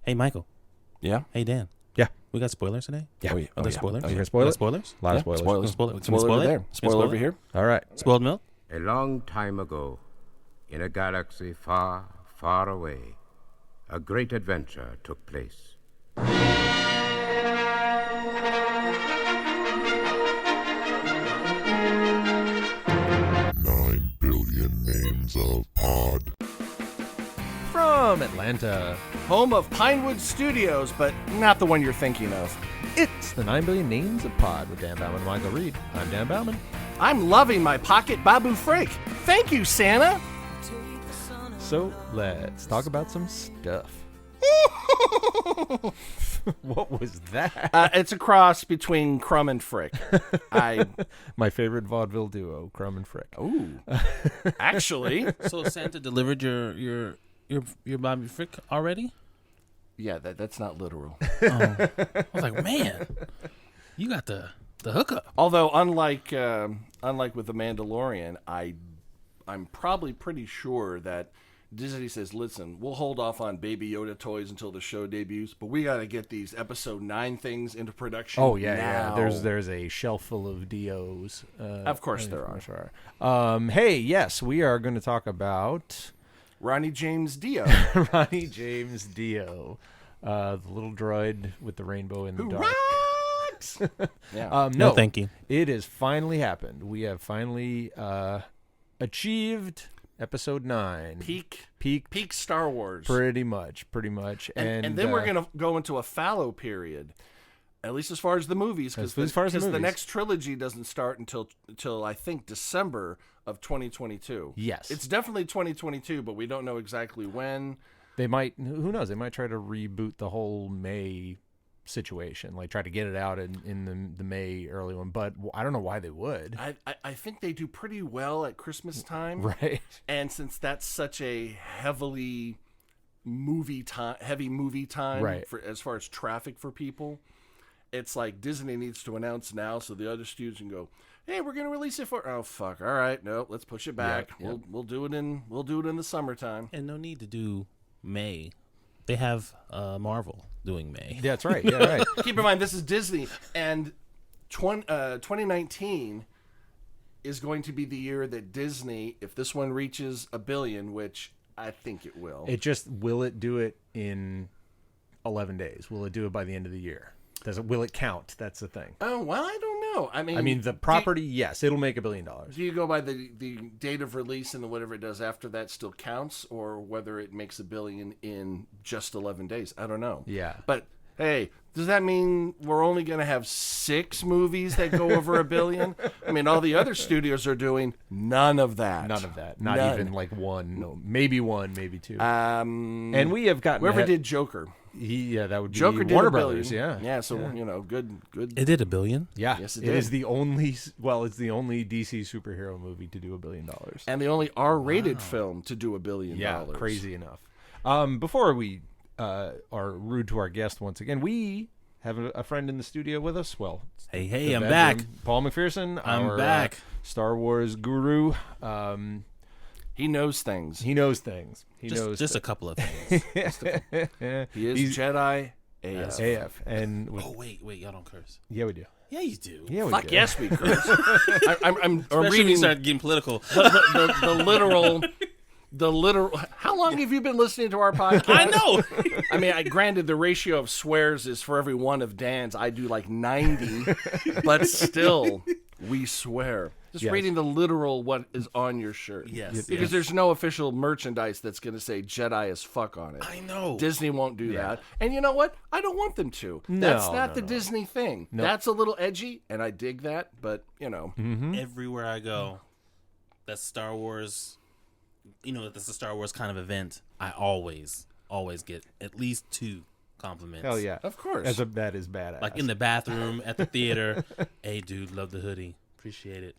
Hey, Michael. Yeah? Hey, Dan. Yeah. We got spoilers today? Yeah. Are there spoilers? Are you going to spoil it? Spoilers? A lot of Yeah, spoilers. Spoilers. Can we spoil over it? there. Can we Spoil spoil over it? here. All right. Spoiled milk? A long time ago, in a galaxy far, far away, a great adventure took place. 9 billion names of pod. From Atlanta, Home of Pinewood Studios, but not the one you're thinking of. it's the 9 Billion Names of Pod with Dan Bauman and Michael Reed. I'm Dan Bauman. I'm loving my pocket Babu Frik. Thank you, Santa. So let's talk about some stuff. What was that? It's a cross between Crumb and Frick. My favorite vaudeville duo, Crumb and Frick. Ooh. Actually. So Santa delivered your Baby Frik already? Yeah, that's not literal. I was like, man, you got the hookup. Although, unlike with The Mandalorian, I'm probably pretty sure that Disney says, listen, we'll hold off on Baby Yoda toys until the show debuts, but we got to get these Episode 9 things into production now. There's a shelf full of DOs. Of course there are. Sure. Hey, yes, we are going to talk about Ronnie James Dio. Ronnie James Dio, the little droid with the rainbow in the Who dark. rocks! Yeah. No, thank you. It has finally happened. We have finally achieved Episode 9. Peak Star Wars. Pretty much. And then we're going to go into a fallow period, at least as far as the movies, because the next trilogy doesn't start until I think December of 2022. Yes. It's definitely 2022, but we don't know exactly when. They might, who knows, they might try to reboot the whole May situation, like try to get it out in the May early one, but I don't know why they would. I think they do pretty well at Christmas time. Right. And since that's such a heavy movie time right. for as far as traffic for people, it's like Disney needs to announce now so the other studios can go, hey, we're gonna release it for fuck. All right, no, let's push it back. Yep. We'll do it in the summertime. And no need to do May. They have Marvel doing May. That's right. Yeah, right. Keep in mind, this is Disney, and 2019 is going to be the year that Disney, if this one reaches $1 billion, which I think it will. Will it do it in 11 days? Will it do it by the end of the year? Will it count? That's the thing. Oh, well, I don't know. I mean, the property, yes, it'll make $1 billion. Do you go by the date of release and whatever it does after that still counts, or whether it makes $1 billion in just 11 days? I don't know. Yeah. But hey, does that mean we're only going to have 6 movies that go over $1 billion? I mean, all the other studios are doing none of that. Not None. even like one. No, maybe one, maybe 2. And we have gotten whoever did Joker. That would be Joker did Warner $1 billion. Brothers. Yeah. Yeah. So good. It did $1 billion. Yeah. Yes, it It did. is the only. Well, it's the only DC superhero movie to do $1 billion. And the only R-rated film to do $1 billion. Yeah, crazy enough. Before we are rude to our guest once again, we have a friend in the studio with us. Well, Hey, I'm back. Paul McPherson. I'm our, back. Star Wars guru. He knows things. He knows things. He knows Just a couple of things. He is Jedi AF. AF. And Oh, wait, y'all don't curse. yeah, we do. Yeah, you do. Yeah, we Fuck do. yes, we curse. I'm Especially when you reading start getting political. the literal. How long have you been listening to our podcast? I know. I mean, granted, the ratio of swears is for every one of Dan's. I do like 90, but still, we swear. Just Yes. reading the literal what is on your shirt. Yes. Because there's no official merchandise that's going to say Jedi as fuck on it. I know. Disney won't do that. And you know what? I don't want them to. That's not the Disney thing. No. That's a little edgy, and I dig that, but, you know. Everywhere I go, that's Star Wars. That's a Star Wars kind of event. I always get at least 2 compliments. Hell yeah. Of course. That is badass. Like in the bathroom, at the theater. Hey, dude, love the hoodie. Appreciate it.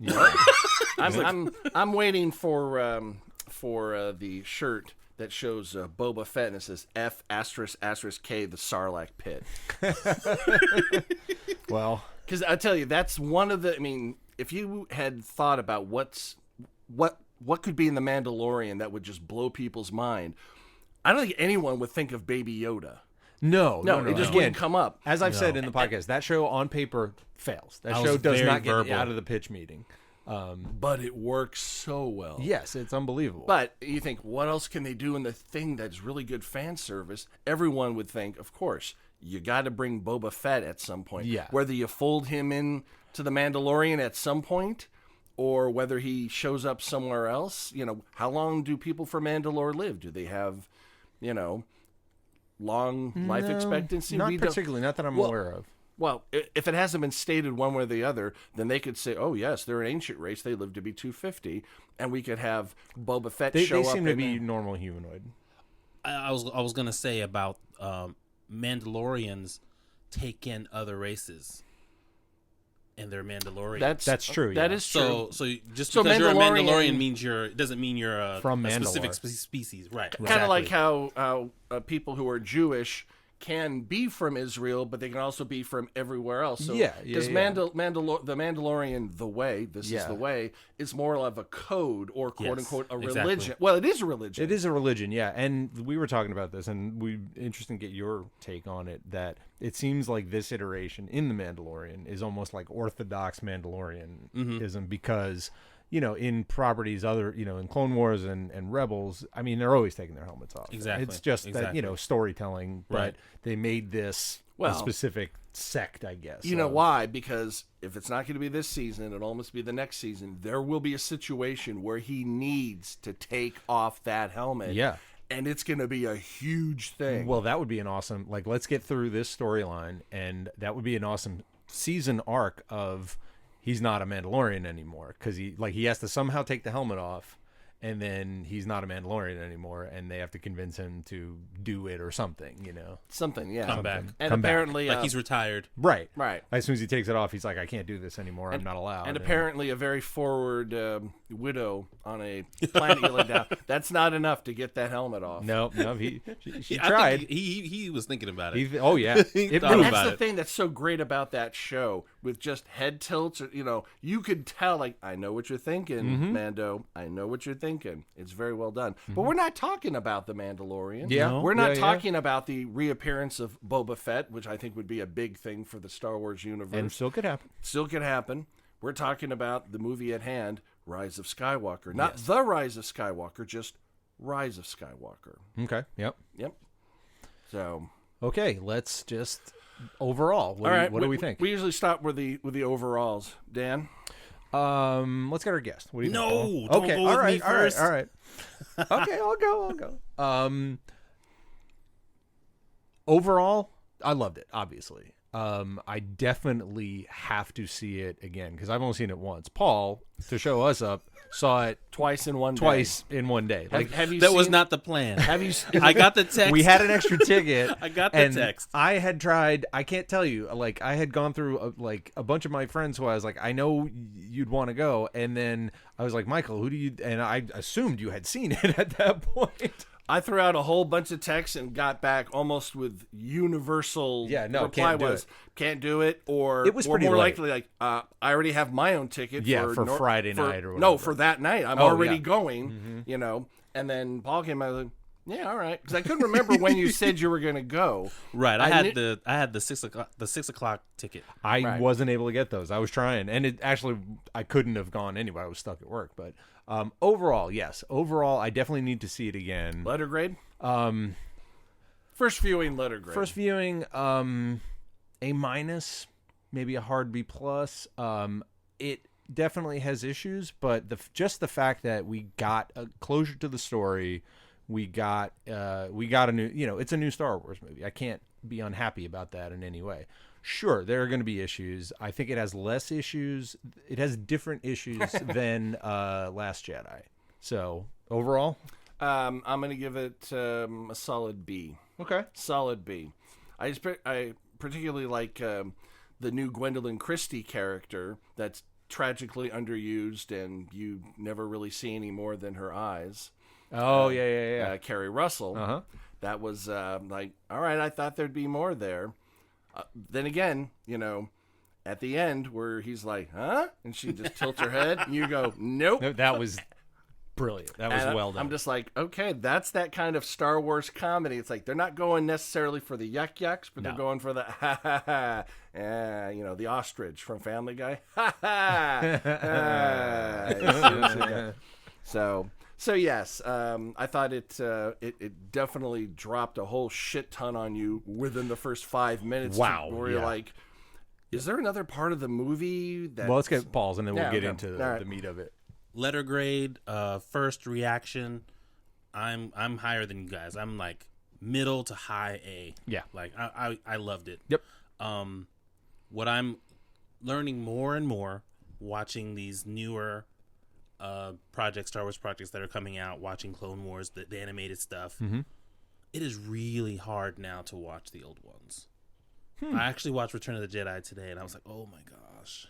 I'm waiting for the shirt that shows Boba Fett and it says F *** K the Sarlacc pit. Well, because I tell you, that's one of the. I mean, if you had thought about what could be in the Mandalorian that would just blow people's mind, I don't think anyone would think of Baby Yoda. No, it just wouldn't come up. As I've said in the podcast, that show on paper fails. That I show was does very not get verbal. out of the pitch meeting. But it works so well. Yes, it's unbelievable. But you think, what else can they do in the thing that's really good fan service? Everyone would think, of course, you got to bring Boba Fett at some point. Yeah. Whether you fold him in to the Mandalorian at some point, or whether he shows up somewhere else. How long do people for Mandalore live? Do they have, long life expectancy? Not particularly, not that I'm aware of. Well, if it hasn't been stated one way or the other, then they could say, "Oh yes, they're an ancient race. They live to be 250," and we could have Boba Fett show up. They seem to be normal humanoid. I was gonna say about Mandalorians take in other races, and they're Mandalorians. That's true. That yeah. is true. So just because you're a Mandalorian Mandalorian means doesn't mean you're From a specific Mandalore. species, right? Kind of like how people who are Jewish can be from Israel, but they can also be from everywhere else. So, because the Mandalorian, the way, is the way, is more of a code or quote unquote a religion. Exactly. Well, it is a religion. It is a religion, yeah. And we were talking about this, and interesting to get your take on it, that it seems like this iteration in The Mandalorian is almost like orthodox Mandalorianism because, in properties in Clone Wars and Rebels, I mean, they're always taking their helmets off. Exactly. It's just that, storytelling, but Right. they made this a specific sect, I guess. You know why? Because if it's not going to be this season, it'll almost be the next season. There will be a situation where he needs to take off that helmet. Yeah. And it's going to be a huge thing. Well, that would be an awesome, let's get through this storyline, and that would be an awesome season arc of he's not a Mandalorian anymore, because he has to somehow take the helmet off, and then he's not a Mandalorian anymore, and they have to convince him to do it or something, Something, yeah. Come back. And Come back. apparently... Like he's retired. Right. Right. As soon as he takes it off, he's like, I can't do this anymore. I'm not allowed. And apparently a very forward widow on a planet you live down. That's not enough to get that helmet off. No, she I tried. think he was thinking about it. Oh, yeah. It thought And moved. about that's the it. thing that's so great about that show, with just head tilts. You could tell, I know what you're thinking, Mando. I know what you're thinking. It's very well done. But we're not talking about the Mandalorian. Yeah. No. We're not Yeah. talking about the reappearance of Boba Fett, which I think would be a big thing for the Star Wars universe. And still could happen. Still could happen. We're talking about the movie at hand, Rise of Skywalker. Not The Rise of Skywalker, just Rise of Skywalker. Okay. Yep. Yep. So... Okay, let's just overall. All right. What do we think? We usually stop with the overalls. Dan? Let's get our guest. What do you No, think? don't Okay, go all with right, me all right, first. all right. Okay, I'll go. Overall, I loved it, obviously. I definitely have to see it again because I've only seen it once. Paul, to show us up, saw it Twice in one day. Like, have you That was seen- not the plan. Have you? I got the text. we had an extra ticket. I got the and text. I had tried. I can't tell you. I had gone through a bunch of my friends who I was like, I know you'd want to go, and then I was like, Michael, who do you? And I assumed you had seen it at that point. I threw out a whole bunch of texts and got back almost with universal reply can't do was it. Can't do it, or It was or pretty more late. likely I already have my own ticket. Yeah, for Friday night or whatever. No, for that night. I'm Oh, already yeah. going. And then Paul came out. Like, yeah, all right, because I couldn't remember when you said you were going to go. Right. I I had the 6 o'clock ticket. I Right. wasn't able to get those. I was trying, and it actually I couldn't have gone anyway. I was stuck at work. But overall, yes. Overall, I definitely need to see it again. Letter grade. First viewing, letter grade. First viewing, A-, maybe a hard B+. It definitely has issues, but just the fact that we got a closure to the story, we got a new, it's a new Star Wars movie. I can't be unhappy about that in any way. Sure, there are going to be issues. I think it has less issues. It has different issues than Last Jedi. So overall, I'm going to give it a solid B. okay. Solid B. I particularly like the new Gwendolyn Christie character that's tragically underused and you never really see any more than her eyes. Oh yeah. Carrie Russell. Uh-huh. That was like, all right, I thought there'd be more there. Then again, at the end where he's like, huh? And she just tilts her head and you go, nope. No, that was brilliant. That was And well done. I'm just like, okay, that's that kind of Star Wars comedy. It's like they're not going necessarily for the yucks, but they're going for the ha ha ha. The ostrich from Family Guy. Ha ha. So yes, I thought it definitely dropped a whole shit ton on you within the first 5 minutes. Wow, where you're like, is there another part of the movie that? Well, let's get Paul's, and then we'll get okay. into All right. the meat of it. Letter grade, first reaction. I'm higher than you guys. I'm like middle to high A. Yeah. Like I loved it. Yep. What I'm learning more and more watching these newer Star Wars projects that are coming out, watching Clone Wars, the animated stuff. Mm-hmm. It is really hard now to watch the old ones. I actually watched Return of the Jedi today, and I was like, oh my gosh.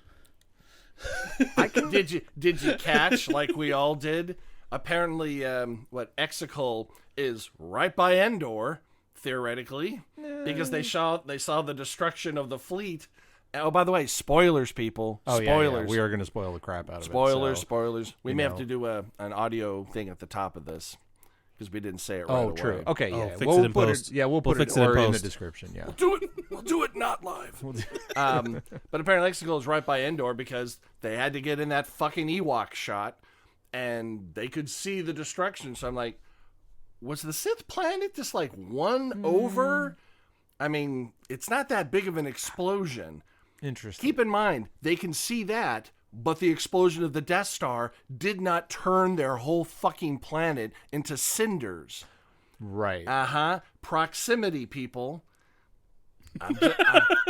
Did you catch, like we all did? Apparently, Exegol is right by Endor, theoretically, because they saw the destruction of the fleet. Oh, by the way, spoilers, people. Oh, spoilers. yeah. We are going to spoil the crap out of Spoilers, it. So, spoilers. We may have to do an audio thing at the top of this because we didn't say it right away. Oh, true. Okay, yeah. Fix it We'll in put post. it. Yeah, we'll put fix it it in in the post. description. Yeah. We'll do it not live. But apparently Exegol is right by Endor because they had to get in that fucking Ewok shot and they could see the destruction. So I'm like, was the Sith planet just like one over? I mean, it's not that big of an explosion. Interesting. Keep in mind, they can see that, but the explosion of the Death Star did not turn their whole fucking planet into cinders. Right. Proximity, people.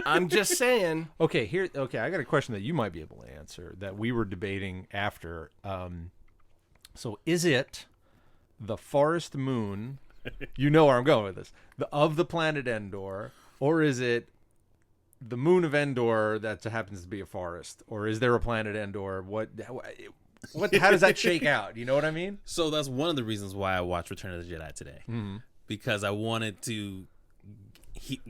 I'm just saying. Okay, I got a question that you might be able to answer that we were debating after. So is it the forest moon? You know where I'm going with this. Of the planet Endor, or is it the moon of Endor that happens to be a forest, or is there a planet Endor? What? How does that shake out? You know what I mean? So that's one of the reasons why I watched Return of the Jedi today, because I wanted to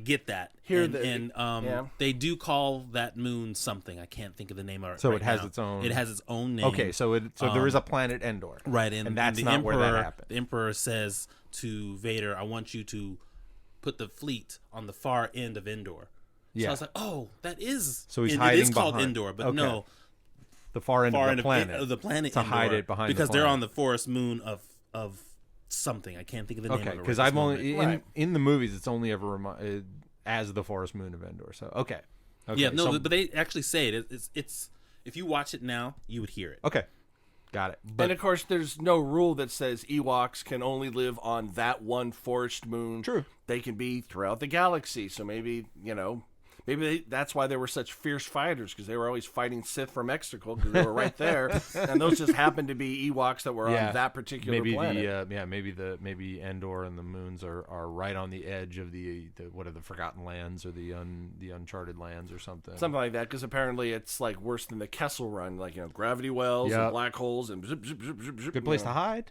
get that. They do call that moon something. I can't think of the name of it. So right it has now. its own. It has its own name. Okay, so there is a planet Endor, right? And that's the not Emperor, where that happened. The Emperor says to Vader, "I want you to put the fleet on the far end of Endor." Yeah. So I was like, "Oh, that is." So he's it hiding is called behind. Endor, but Okay. no, the far end of the planet. Of the planet to Endor, hide it behind because the they're planet. on the forest moon of something. I can't think of the name of it. Because right I've this only moment. in the movies it's only ever as the forest moon of Endor. So okay. Yeah, no, so, but they actually say it. It's if you watch it now, you would hear it. okay. Got it. But And of course, there's no rule that says Ewoks can only live on that one forest moon. True. They can be throughout the galaxy. So maybe, that's why they were such fierce fighters, because they were always fighting Sith from Exegol because they were right there. And those just happened to be Ewoks that were on that particular maybe planet. maybe Endor and the moons are right on the edge of the what are the Forgotten Lands or the Uncharted Lands or something. Something like that, because apparently it's like worse than the Kessel Run, like gravity wells and black holes and zip, zip, zip, zip, zip. Good place to hide.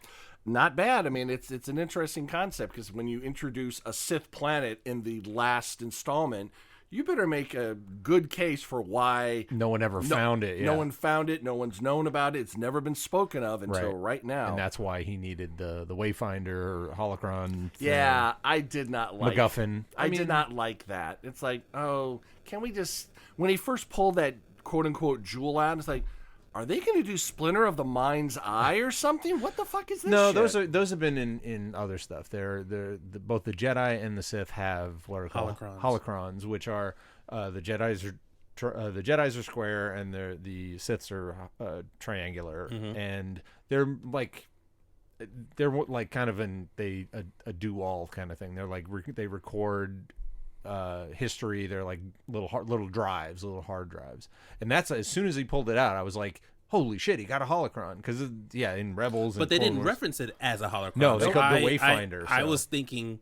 Not bad. I mean, it's an interesting concept, because when you introduce a Sith planet in the last installment, you better make a good case for why No one ever found it. Yeah. No one found it. No one's known about it. It's never been spoken of until right now. And that's why he needed the Wayfinder or holocron. Yeah, I did not like MacGuffin. I did not like that. It's like, oh, can we just... When he first pulled that quote-unquote jewel out, it's like, are they going to do Splinter of the Mind's Eye or something? What the fuck is this No, shit? those have been in other stuff. Both the Jedi and the Sith have what are called holocrons, which are the Jedi's are square and the Siths are triangular, and they're like kind of a do-all kind of thing. They're like they record history. They're like little drives, little hard drives, and that's as soon as he pulled it out, I was like, holy shit, he got a holocron, because in Rebels. But and they Clone didn't Wars, reference it as a holocron. No, they So called it the I- Wayfinder, I so. was thinking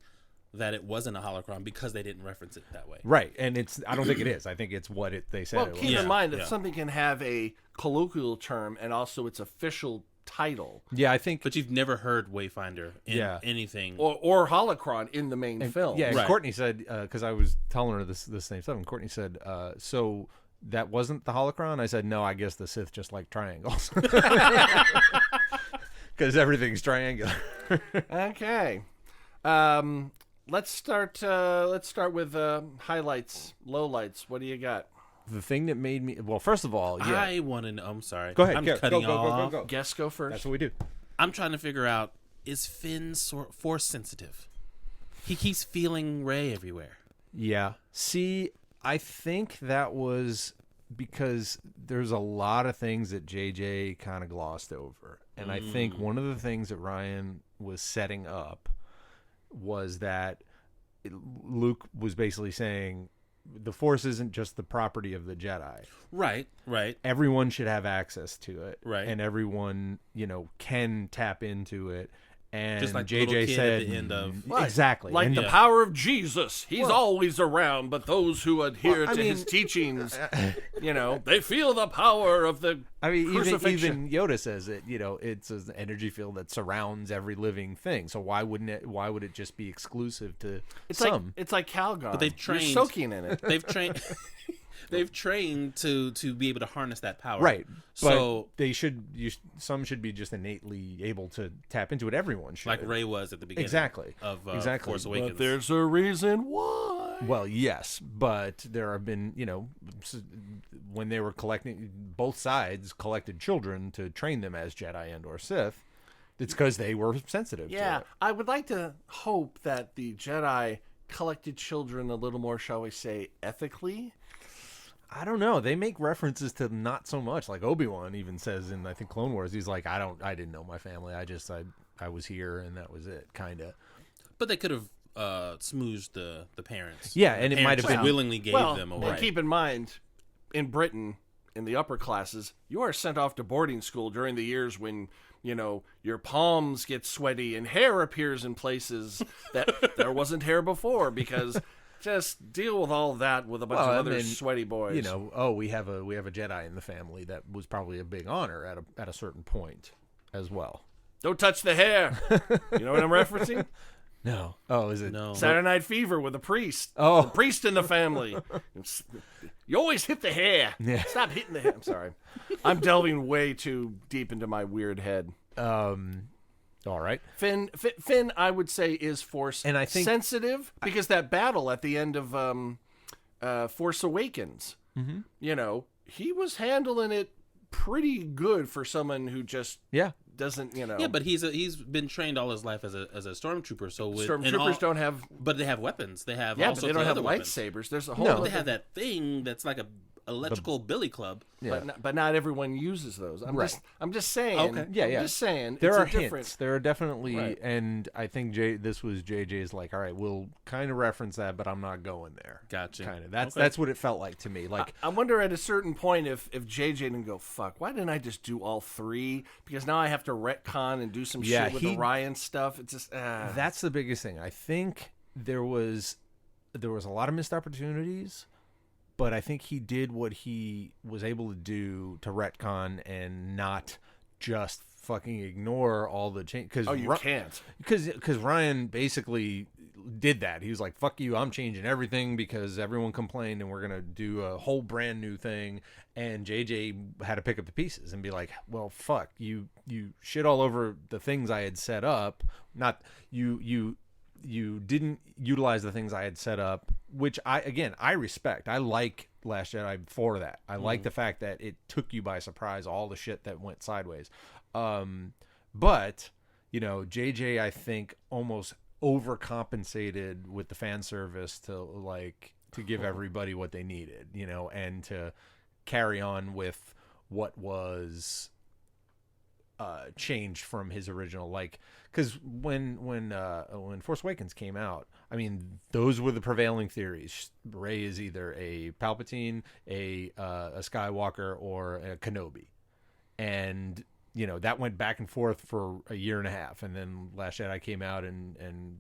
that it wasn't a holocron because they didn't reference it that way. right, and I don't think it is. I think it's what they said. Well, it was. keep in mind that Yeah. something can have a colloquial term and also its official title. Yeah, I think. But you've never heard Wayfinder in Yeah. anything. Or holocron in the main film. Yeah, and Right. Courtney said, because I was telling her this same stuff, and Courtney said, so that wasn't the holocron? I said, no, I guess the Sith just like triangles. because everything's triangular. Okay. Let's start with highlights, lowlights. What do you got? The thing that made me first of all, yeah. I want to know. I'm sorry. Go ahead. I'm Go, cutting go, go, off. go, go. Guests go first. That's what we do. I'm trying to figure out, is Finn force sensitive? He keeps feeling Rey everywhere. Yeah. See, I think that was because there's a lot of things that JJ kind of glossed over. And I think one of the things that Ryan was setting up was that Luke was basically saying the Force isn't just the property of the Jedi. Right. Everyone should have access to it. Right. And everyone, can tap into it. And just like JJ said at the end of exactly. Like the power of Jesus. He's always around, but those who adhere to his teachings, they feel the power of the crucifixion. Even Yoda says it, it's an energy field that surrounds every living thing. So why would it just be exclusive to some? It's like Calgon. But they've trained. You're soaking in it. They've trained. They've trained to be able to harness that power. Right. So but some should be just innately able to tap into it. Everyone should. Like Rey was at the beginning. Exactly. Of exactly. Force Awakens. But there's a reason why. Well, yes, but there have been, when they were collecting, both sides collected children to train them as Jedi and or Sith. It's because they were sensitive to it. I would like to hope that the Jedi collected children a little more, shall we say, ethically. I don't know. They make references to not so much. Like Obi-Wan even says in, I think, Clone Wars, he's like, I didn't know my family. I was here and that was it, kind of. But they could have smoozed the parents. Yeah, and it might have been willingly gave them away. And keep in mind, in Britain, in the upper classes, you are sent off to boarding school during the years when your palms get sweaty and hair appears in places that there wasn't hair before, because just deal with all that with a bunch of other sweaty boys. We have a Jedi in the family. That was probably a big honor at a certain point as well. Don't touch the hair. You know what I'm referencing? No. Oh, is it? No. Saturday Night Fever with a priest. Oh. The priest in the family. You always hit the hair. Yeah. Stop hitting the hair. I'm sorry. I'm delving way too deep into my weird head. All right. Finn, I would say, is Force and I think, sensitive because that battle at the end of Force Awakens, he was handling it pretty good for someone who just doesn't, Yeah, but he's been trained all his life as a stormtrooper. So stormtroopers don't have, but they have weapons. They have but they don't have lightsabers. There's a whole. They have that thing that's like a electrical billy club. Yeah. But not everyone uses those. I'm just saying. Okay. Yeah. I'm just saying. There are hints. Different. There are definitely, and I think this was JJ's like, all right, we'll kind of reference that, but I'm not going there. Gotcha. Kind of. That's what it felt like to me. Like I wonder at a certain point if JJ didn't go, fuck, why didn't I just do all three? Because now I have to retcon and do some shit with the Ryan stuff. It's just that's the biggest thing. I think there was a lot of missed opportunities. But I think he did what he was able to do to retcon and not just fucking ignore all the change. You can't. Because Ryan basically did that. He was like, fuck you, I'm changing everything because everyone complained and we're going to do a whole brand new thing. And JJ had to pick up the pieces and be like, well, fuck, you shit all over the things I had set up. Not you didn't utilize the things I had set up, which I respect. I like Last Jedi for that. I like the fact that it took you by surprise, all the shit that went sideways. But, JJ, I think, almost overcompensated with the fan service to give everybody what they needed, and to carry on with what was changed from his original, because when Force Awakens came out, I mean, those were the prevailing theories. Rey is either a Palpatine, a Skywalker, or a Kenobi, and that went back and forth for a year and a half, and then Last Jedi came out, and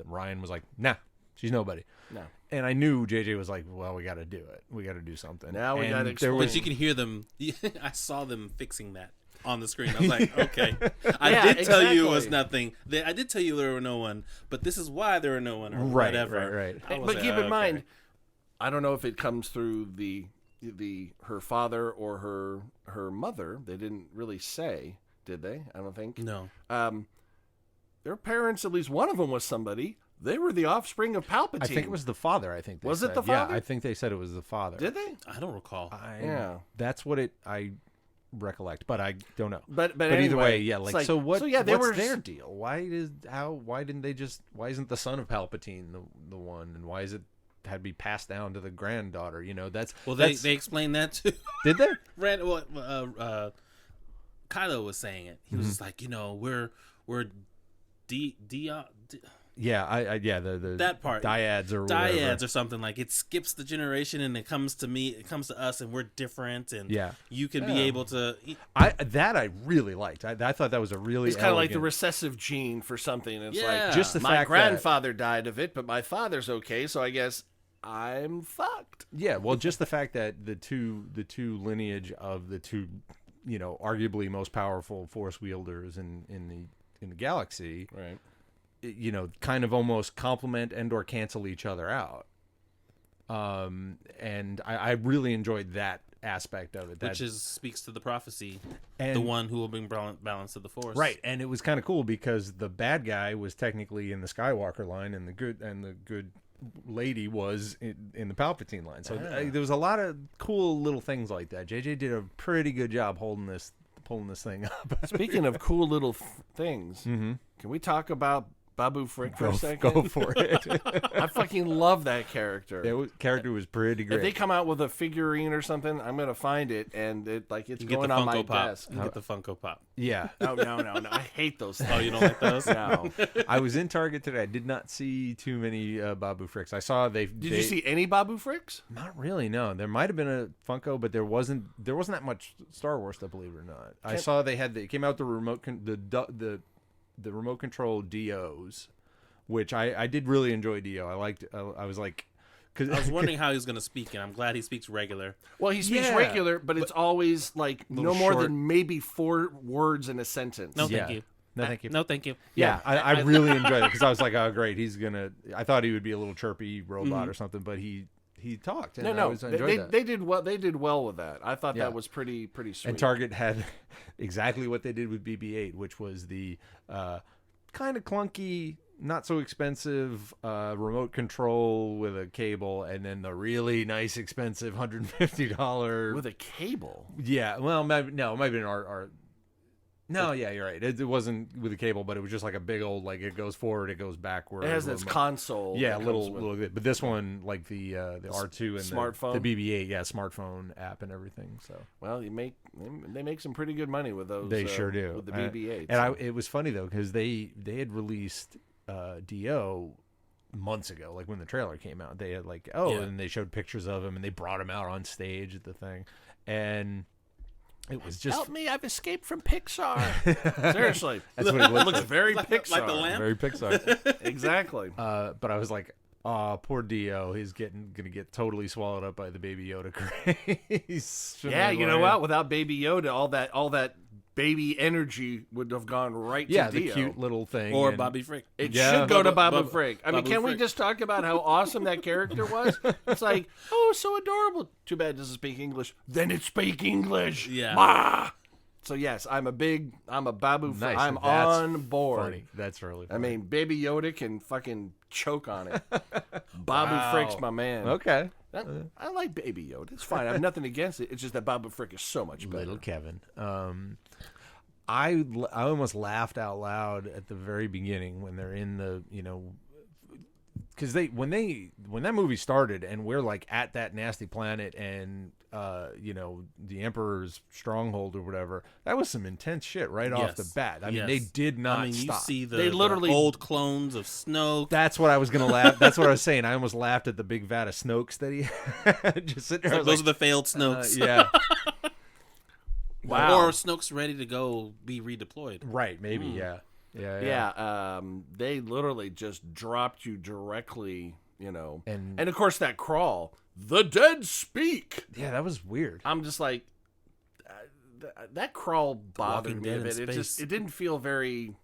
Ryan was like, nah, she's nobody. No. And I knew JJ was like, well, we got to do it. We got to do something. Now we got to explain. But you can hear them. I saw them fixing that on the screen. I was like, okay. I did tell you it was nothing. I did tell you there were no one, but this is why there were no one, or whatever. Right. But keep in mind, I don't know if it comes through her father or her mother. They didn't really say, did they? I don't think. No. Their parents, at least one of them was somebody. They were the offspring of Palpatine. I think it was the father. I think was it the father? Yeah, I think they said it was the father. Did they? I don't recall. Yeah, that's what I recollect, but I don't know. But anyway, either way, yeah. Like, so what? So yeah, what's their deal? Why didn't they just? Why isn't the son of Palpatine the one? And why is it had to be passed down to the granddaughter? You know, they explained that too. Did they? Kylo was saying it. He was just like, we're yeah, the that part dyads or or something, like it skips the generation and it comes to us and we're different and you can be able to. I really liked. I thought that was a really. It's kind of like the recessive gene for something. It's like just the my fact grandfather died of it, but my father's okay, so I guess I'm fucked. Yeah, well, just the fact that the two lineage of the two, arguably most powerful Force wielders in the galaxy, right? Kind of almost complement and or cancel each other out. And I really enjoyed that aspect of it. Which speaks to the prophecy, and the one who will bring balance to the Force. Right, and it was kind of cool because the bad guy was technically in the Skywalker line, and the good lady was in the Palpatine line. So there was a lot of cool little things like that. JJ did a pretty good job pulling this thing up. Speaking of cool little things, can we talk about Babu Frik for a second? Go for it. I fucking love that character. Character was pretty great. If they come out with a figurine or something, I'm gonna find it, and it's going on my desk. You get the Funko Pop. Yeah. No. I hate those things. Oh, you don't like those? No. I was in Target today. I did not see too many Babu Friks. I saw Did you see any Babu Friks? Not really. No. There might have been a Funko, but there wasn't that much Star Wars stuff, believe it or not. I saw they came out the remote the remote control DOs, which I did really enjoy DO. I liked. I was like, I was wondering how he was going to speak, and I'm glad he speaks regular. Well, he speaks regular, but it's always like no more than maybe 4 words in a sentence. No, thank you. No, thank you. No, thank you. Yeah, I really enjoyed it because I was like, oh, great. I thought he would be a little chirpy robot or something, but he talked. And I enjoyed that. They did well. They did well with that. I thought that was pretty sweet. And Target had exactly what they did with BB-8, which was the kind of clunky, not so expensive remote control with a cable, and then the really nice expensive $150 with a cable. Yeah, well, it might have been our. No, yeah, you're right. It wasn't with a cable, but it was just like a big old, like it goes forward, it goes backward. It has its console. Yeah, a little bit. But this one, like the R2 and smartphone, the BB-8, smartphone app and everything. So they make some pretty good money with those. They sure do with the BB-8. And it was funny though because they had released DO months ago, like when the trailer came out. They had and they showed pictures of him and they brought him out on stage at the thing, and it was just help me! I've escaped from Pixar. Seriously, that's what it looks very Pixar. Like the lamp? Very Pixar. Exactly. But I was like, oh, poor Dio. He's gonna get totally swallowed up by the Baby Yoda craze. Yeah, you know what? Without Baby Yoda, all that baby energy would have gone right to Dio. The cute little thing. Or Baby Frik. It should go to Babu Frik. I mean, can we just talk about how awesome that character was? It's like, oh, so adorable. Too bad it doesn't speak English. Then it speak English. Yeah. Bah! So yes, I'm a Babu Frik. I'm on board. Funny. That's really funny. I mean, Baby Yoda can fucking choke on it. Babu Frik's my man. Okay. I like Baby Yoda. It's fine. I have nothing against it. It's just that Babu Frik is so much better. Little Kevin. I almost laughed out loud at the very beginning when they're in the, because when that movie started and we're like at that nasty planet and the Emperor's stronghold or whatever, that was some intense shit right off the bat. I mean, they did not stop. You see they literally the old clones of Snoke. That's what I was gonna laugh. That's what I was saying. I almost laughed at the big vat of Snokes that he had just sitting there. Those are the failed Snokes. Yeah. Wow. Or Snoke's ready to go be redeployed. Right, maybe, yeah. They literally just dropped you directly, And of course that crawl, the dead speak. Yeah, that was weird. I'm just like, that crawl bothered me a bit. It didn't feel very,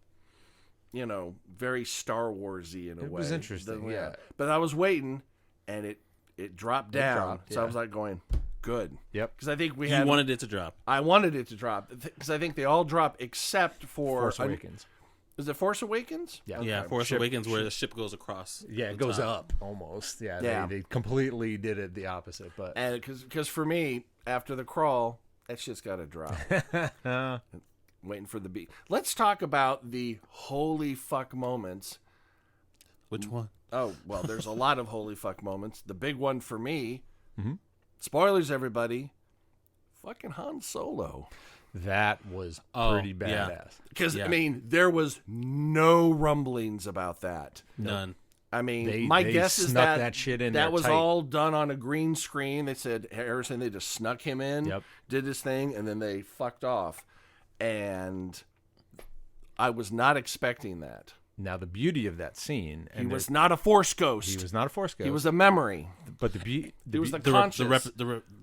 very Star Warsy in a way. It was interesting, yeah. But I was waiting, and it dropped down. So I was like going, good. Yep. Because I think You wanted it to drop. I wanted it to drop because I think they all drop except for Force Awakens. Is it Force Awakens? Yeah. Yeah, Force Awakens where the ship goes across. Yeah, it goes up almost. Yeah, They completely did it the opposite. But because for me, after the crawl, that shit's got to drop. Waiting for the beat. Let's talk about the holy fuck moments. Which one? Oh, well, there's a lot of holy fuck moments. The big one for me, spoilers, everybody, fucking Han Solo. that was pretty badass. Because, I mean, there was no rumblings about that. None. I mean, my guess is that shit in that there was tight. all done on a green screen. They said, Harrison, they just snuck him in, did his thing, and then they fucked off. And I was not expecting that. Now, the beauty of that scene... He was not a Force ghost. He was not a Force ghost. He was a memory. But the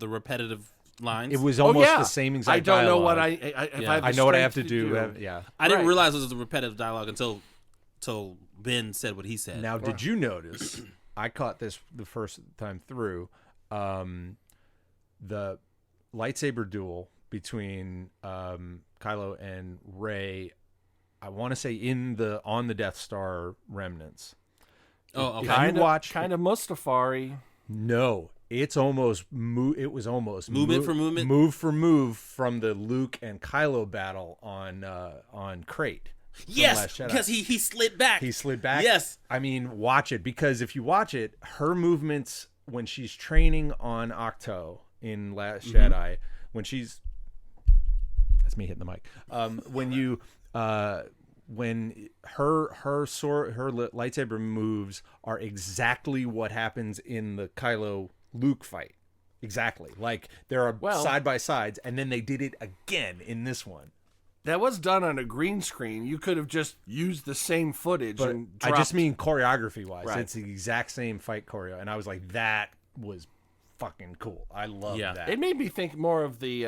repetitive lines. It was almost the same exact I don't know what dialogue. I know what I have to do. I didn't realize it was a repetitive dialogue until Ben said what he said. Now, did you notice? I caught this the first time through. The lightsaber duel between Kylo and Rey. I want to say on the Death Star remnants. Oh, okay. kind of Mustafari. No, it's almost. It was almost movement for movement, move for move from the Luke and Kylo battle on Crate. Yes, because he slid back. He slid back. Yes, I mean, watch it, because if you watch it, her movements when she's training on Ahch-To in Last Jedi, when she's that's me hitting the mic. When her lightsaber moves are exactly what happens in the Kylo Luke fight. Exactly. Like there are side by sides, and then they did it again in this one. That was done on a green screen. You could have just used the same footage. But and I just mean choreography wise. Right. It's the exact same fight choreo, and I was like, that was fucking cool. I love that. It made me think more of the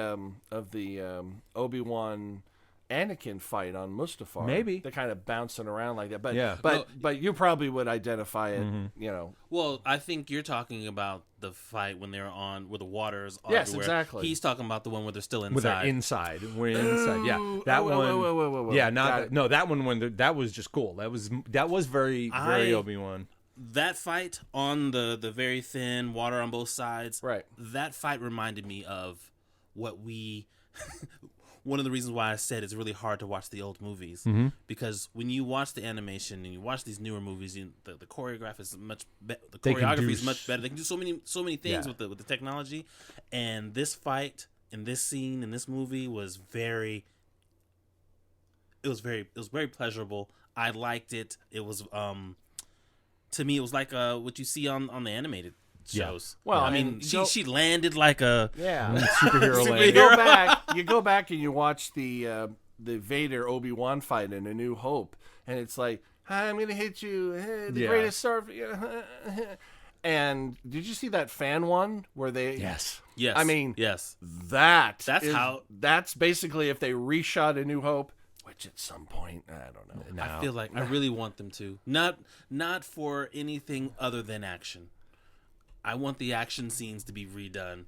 Obi-Wan Anakin fight on Mustafar. Maybe they're kind of bouncing around like that. But yeah. but you probably would identify it. You know. Well, I think you're talking about the fight when they're on where the water is. Yes, everywhere. exactly. He's talking about the one where they're still inside. Where they're inside. We're inside. Yeah, that one. Whoa. Yeah, that one when that was just cool. That was very Obi-Wan. That fight on the very thin water on both sides. Right. That fight reminded me of what we. One of the reasons why I said it's really hard to watch the old movies, because when you watch the animation and you watch these newer movies, the choreography is much better. The choreography is much better. They can do so many things with the technology, and this fight and this scene in this movie was very pleasurable. I liked it. It was to me it was like what you see on the animated shows. Well, I mean, she landed like a superhero land. You go back and you watch the Vader Obi-Wan fight in A New Hope, and it's like, "Hi, I'm gonna hit you, the greatest surf." And did you see that fan one where they? Yes. I mean, yes. That's basically if they reshot A New Hope. Which at some point, I don't know. I feel like I really want them to. Not for anything other than action. I want the action scenes to be redone.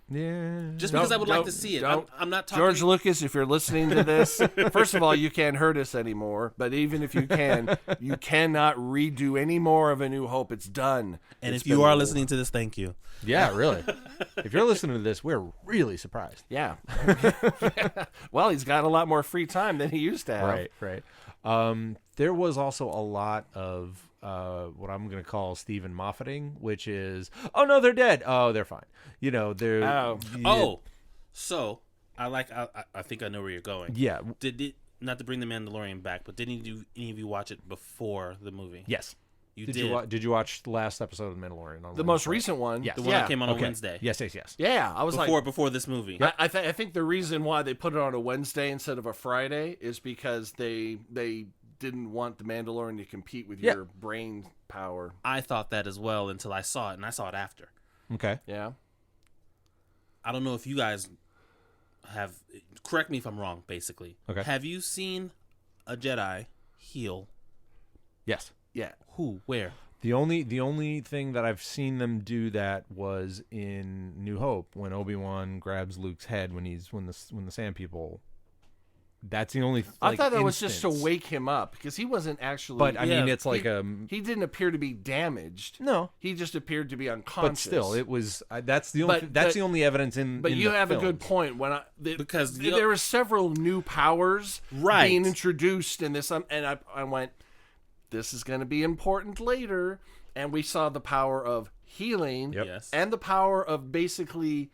Yeah. Just because I would like to see it. I'm not talking... George Lucas, if you're listening to this, first of all, you can't hurt us anymore. But even if you can, you cannot redo any more of A New Hope. It's done. And if you are listening to this, thank you. Yeah, really. If you're listening to this, we're really surprised. Yeah. Well, he's got a lot more free time than he used to have. Right. There was also a lot of what I'm going to call Stephen Moffating, which is, oh no, they're dead. Oh, they're fine. You know, they're. So I think I know where you're going. Yeah. Not to bring the Mandalorian back, but didn't any of you watch it before the movie? Yes. You did. Did you watch the last episode of The Mandalorian? On the most recent one? Yes. The one that came on a Wednesday. Yes. Yeah, I was before this movie. Yep. I think the reason why they put it on a Wednesday instead of a Friday is because they didn't want the Mandalorian to compete with your brain power. I thought that as well until I saw it, and I saw it after. Okay. Yeah. I don't know if you guys have. Correct me if I'm wrong. Basically, okay. Have you seen a Jedi heal? Yes. Yeah. Who? Where? The only thing that I've seen them do that was in New Hope when Obi-Wan grabs Luke's head when the Sand People. That's the only. I thought that was just to wake him up because he wasn't actually. But I mean, it's like he didn't appear to be damaged. No, he just appeared to be unconscious. But still, it was. That's the only evidence in. But in you the have film. a good point because there were several new powers being introduced in this, and I went, this is going to be important later, and we saw the power of healing, and the power of basically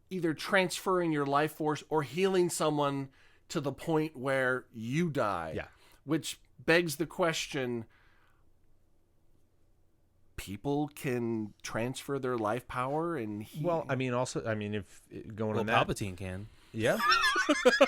either transferring your life force or healing someone to the point where you die. Yeah. Which begs the question, people can transfer their life power and heal? Well, I mean, if going on that, Palpatine can. Yeah.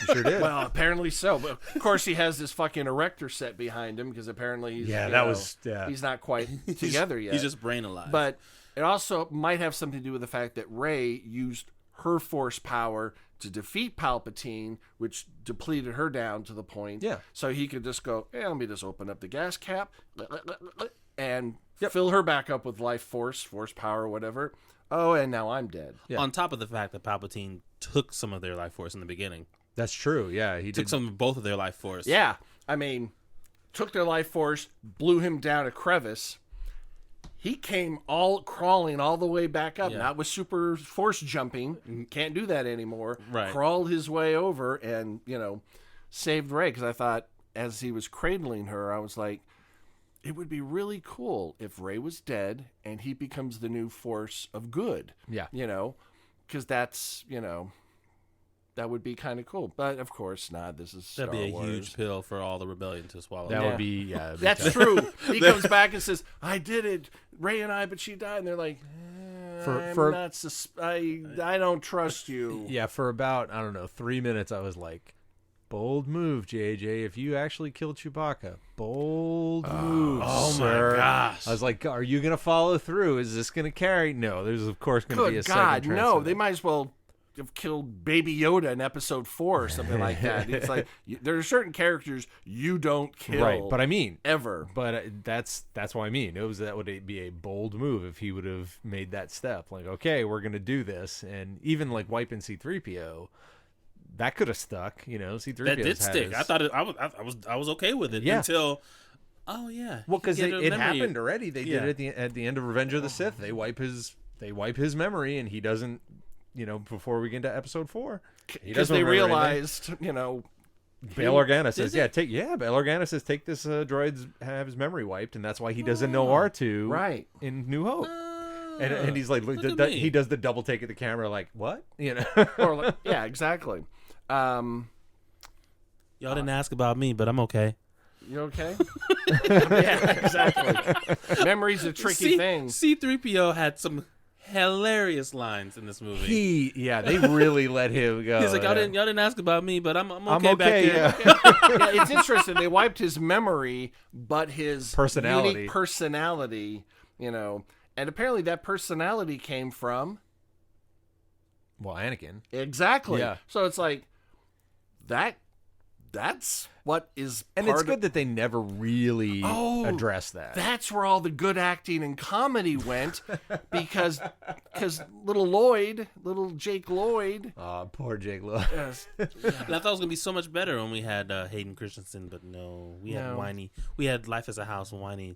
He sure did. Well, apparently so. But of course, he has this fucking erector set behind him because apparently he's not quite together yet. He's just brain alive. But it also might have something to do with the fact that Rey used her force power to defeat Palpatine, which depleted her down to the point. Yeah. So he could just go, let me just open up the gas cap and fill her back up with life force power, whatever. Oh, and now I'm dead. Yeah. On top of the fact that Palpatine took some of their life force in the beginning. That's true. Yeah, he took some of both of their life force. Yeah. I mean, took their life force, blew him down a crevice. He came all crawling all the way back up, not with super force jumping. Can't do that anymore. Right. Crawled his way over and, saved Rey. Because I thought, as he was cradling her, I was like, it would be really cool if Rey was dead and he becomes the new force of good. Yeah. Because that's, that would be kind of cool. But, of course, this is Star Wars. That'd be a huge pill for all the rebellion to swallow. That would be, That's true. He comes back and says, I did it. Rey and I, but she died. And they're like, I don't trust you. Yeah, for about, 3 minutes, I was like, bold move, JJ. If you actually killed Chewbacca, bold move. Oh, sir. my gosh. I was like, are you going to follow through? Is this going to carry? No, there's, of course, going to be a second no. transfer. They might as well have killed Baby Yoda in episode 4 or something like that. It's like there are certain characters you don't kill, right? But I mean, ever. But that's what I mean. That would be a bold move if he would have made that step. Like, okay, we're gonna do this, and even like wiping C-3PO, that could have stuck. C-3PO that did stick. I thought I was okay with it until. Oh yeah. Well, because it happened already. They did it at the end of Revenge of the Sith. They wipe his memory, and he doesn't. Before we get into episode 4, because they realized, Bail Organa says, Bail Organa says, take this droid's have his memory wiped, and that's why he doesn't know R2 right in New Hope. And he's like, he does the double take at the camera, like, what? Or like, yeah, exactly. Y'all didn't ask about me, but I'm okay. You okay? Yeah, exactly. Memory's a tricky thing. C-3PO had some hilarious lines in this movie. They really let him go. He's like, y'all didn't ask about me, but I'm okay back here. Yeah, it's interesting. They wiped his memory, but his personality, unique personality, and apparently that personality came from Anakin. Exactly. Yeah. So it's like that's what is and it's good that they never really address that. That's where all the good acting and comedy went because little Jake Lloyd. Oh, poor Jake Lloyd. Yes. And I thought it was gonna be so much better when we had Hayden Christensen, but no, we had whiny. We had Life as a House whiny.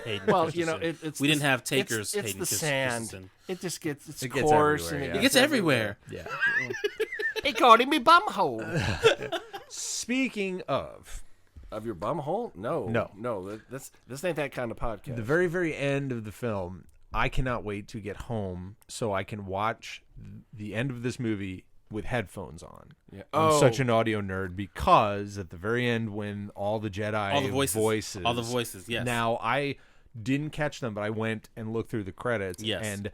Hayden Christensen. We didn't have Taker's. It's Hayden the Christensen. sand. It just gets coarse everywhere. And it gets everywhere. Yeah. He called him me bumhole. Speaking of your bumhole, no. This ain't that kind of podcast. The very, very end of the film, I cannot wait to get home so I can watch the end of this movie with headphones on. Yeah. I'm such an audio nerd because at the very end, when all the Jedi all the voices, yes. Now I didn't catch them, but I went and looked through the credits. Yes. And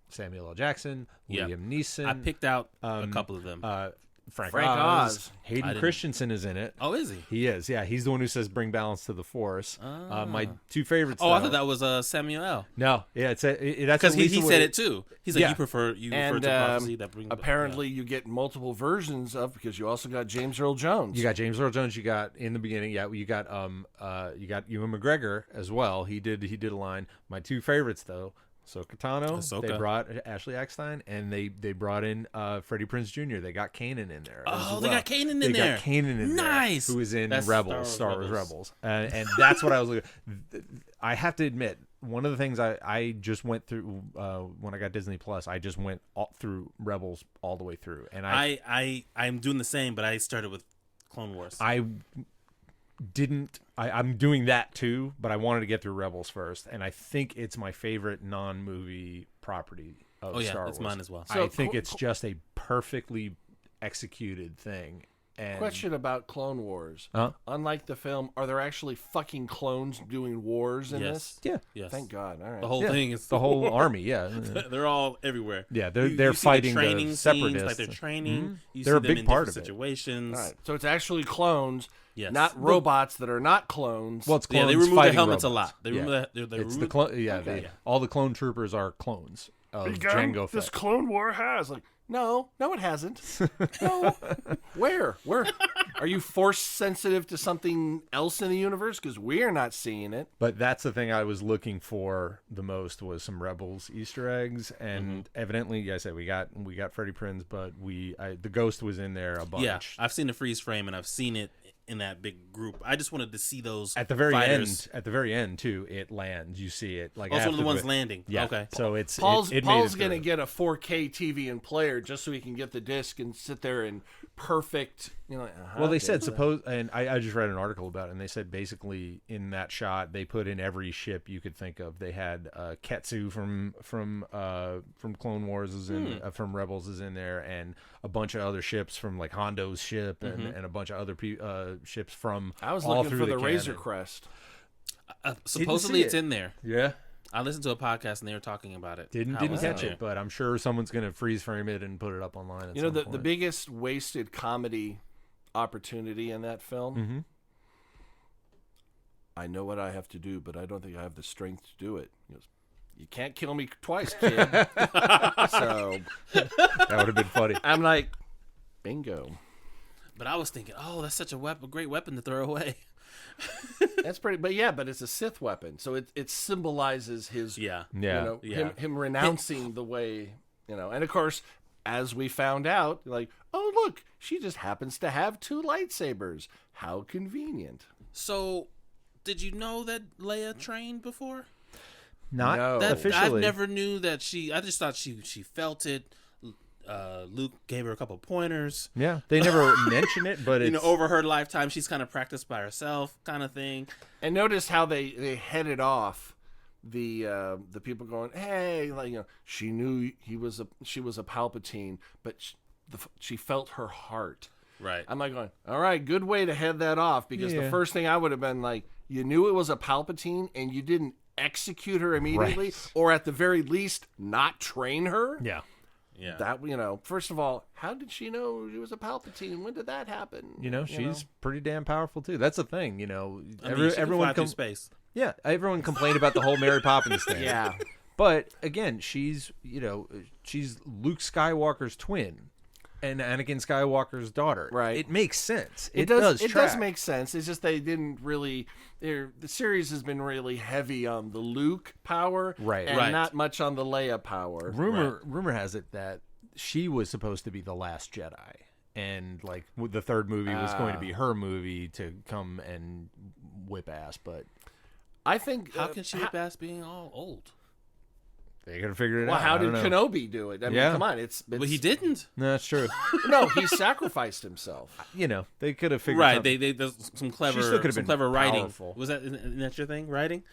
Samuel L. Jackson, Liam Neeson. I picked out a couple of them. Frank Oz. Oz. Hayden Christensen is in it. Oh, is he? He is. Yeah, he's the one who says "bring balance to the Force." My two favorites. Oh, I thought that was Samuel L. No, yeah, that's because he said it too. He's like, you refer to prophecy that brings. Apparently, you get multiple versions of, because you also got James Earl Jones. You got James Earl Jones. You got in the beginning. Yeah, you got Ewan McGregor as well. He did a line. My two favorites though. Ahsoka. They brought Ashley Eckstein, and they brought in Freddie Prinze Jr. They got Kanan in there. Oh, they got Kanan in there. They got Kanan in there. Nice. Who is in Star Wars Rebels. And that's what I was looking at. I have to admit, one of the things I just went through when I got Disney Plus, I just went through Rebels all the way through. And I'm doing the same, but I started with Clone Wars. I'm doing that too, but I wanted to get through Rebels first, and I think it's my favorite non-movie property of Star Wars. It's mine as well. So I think it's just a perfectly executed thing. And question about Clone Wars. Huh? Unlike the film, are there actually fucking clones doing wars in this? Yeah. Yes. Thank God. All right. The whole thing is the whole army. Yeah, they're all everywhere. Yeah, they're fighting the training the separatists. Scenes, like they're training. Mm-hmm. You they're see a them big in part different of it. situations. All right. So it's actually clones, yes. not robots that are not clones. Well, it's clones. They remove the helmets robots. a lot. They remove It's the clone. All the clone troopers are clones of Jango Fett. This Clone War has no, it hasn't. No, where? Are you force sensitive to something else in the universe? Because we are not seeing it. But that's the thing I was looking for the most was some Rebels Easter eggs, and evidently, I said we got Freddie Prinze, but the Ghost was in there a bunch. Yeah, I've seen the freeze frame, and I've seen it in that big group. I just wanted to see those at the very fighters. end. At the very end, too, it lands. You see it like also one of the ones landing. Yeah. Okay. So it's Paul's going to get a 4K TV and player just so he can get the disc and sit there in perfect. Well, they said and I just read an article about it, and they said basically in that shot they put in every ship you could think of. They had Ketsu from Clone Wars is in from Rebels is in there, and a bunch of other ships from like Hondo's ship and a bunch of other ships from. I was all looking through for the canon. Razor Crest. Supposedly it's in there. Yeah. I listened to a podcast and they were talking about it. Didn't catch it, but I'm sure someone's going to freeze frame it and put it up online. At some point. The biggest wasted comedy opportunity in that film. Mm-hmm. I know what I have to do, but I don't think I have the strength to do it. He goes, you can't kill me twice, kid. So that would have been funny. I'm like, bingo. But I was thinking, that's such a great weapon to throw away. That's pretty, but it's a Sith weapon, so it symbolizes his, him renouncing the way, and of course, as we found out, like, oh look, she just happens to have two lightsabers. How convenient. So, did you know that Leia trained before? Not officially. I never knew that I just thought she felt it. Luke gave her a couple pointers. Yeah, they never mention it, but it's... over her lifetime, she's kind of practiced by herself, kind of thing. And notice how they headed off the people going, hey, she knew she was a Palpatine, but she felt her heart. Right. I'm like going, all right, good way to head that off, because the first thing I would have been like, you knew it was a Palpatine and you didn't execute her immediately, or at the very least, not train her. Yeah. Yeah. That, first of all, how did she know she was a Palpatine? When did that happen? She's pretty damn powerful too. That's the thing, everyone comes space. Yeah, everyone complained about the whole Mary Poppins thing. Yeah. But again, she's Luke Skywalker's twin and Anakin Skywalker's daughter. Right. It makes sense. It does track. make sense. It's just they didn't really. The series has been really heavy on the Luke power, and not much on the Leia power. Rumor has it that she was supposed to be the last Jedi, and like the third movie was going to be her movie to come and whip ass. But I think how can she whip ass being all old? They gotta figure it out. Well, how did Kenobi do it? I mean, come on, it's but he didn't. No, that's true. No, he sacrificed himself. They could have figured right. There's some clever writing. Powerful. Was that your thing? Writing,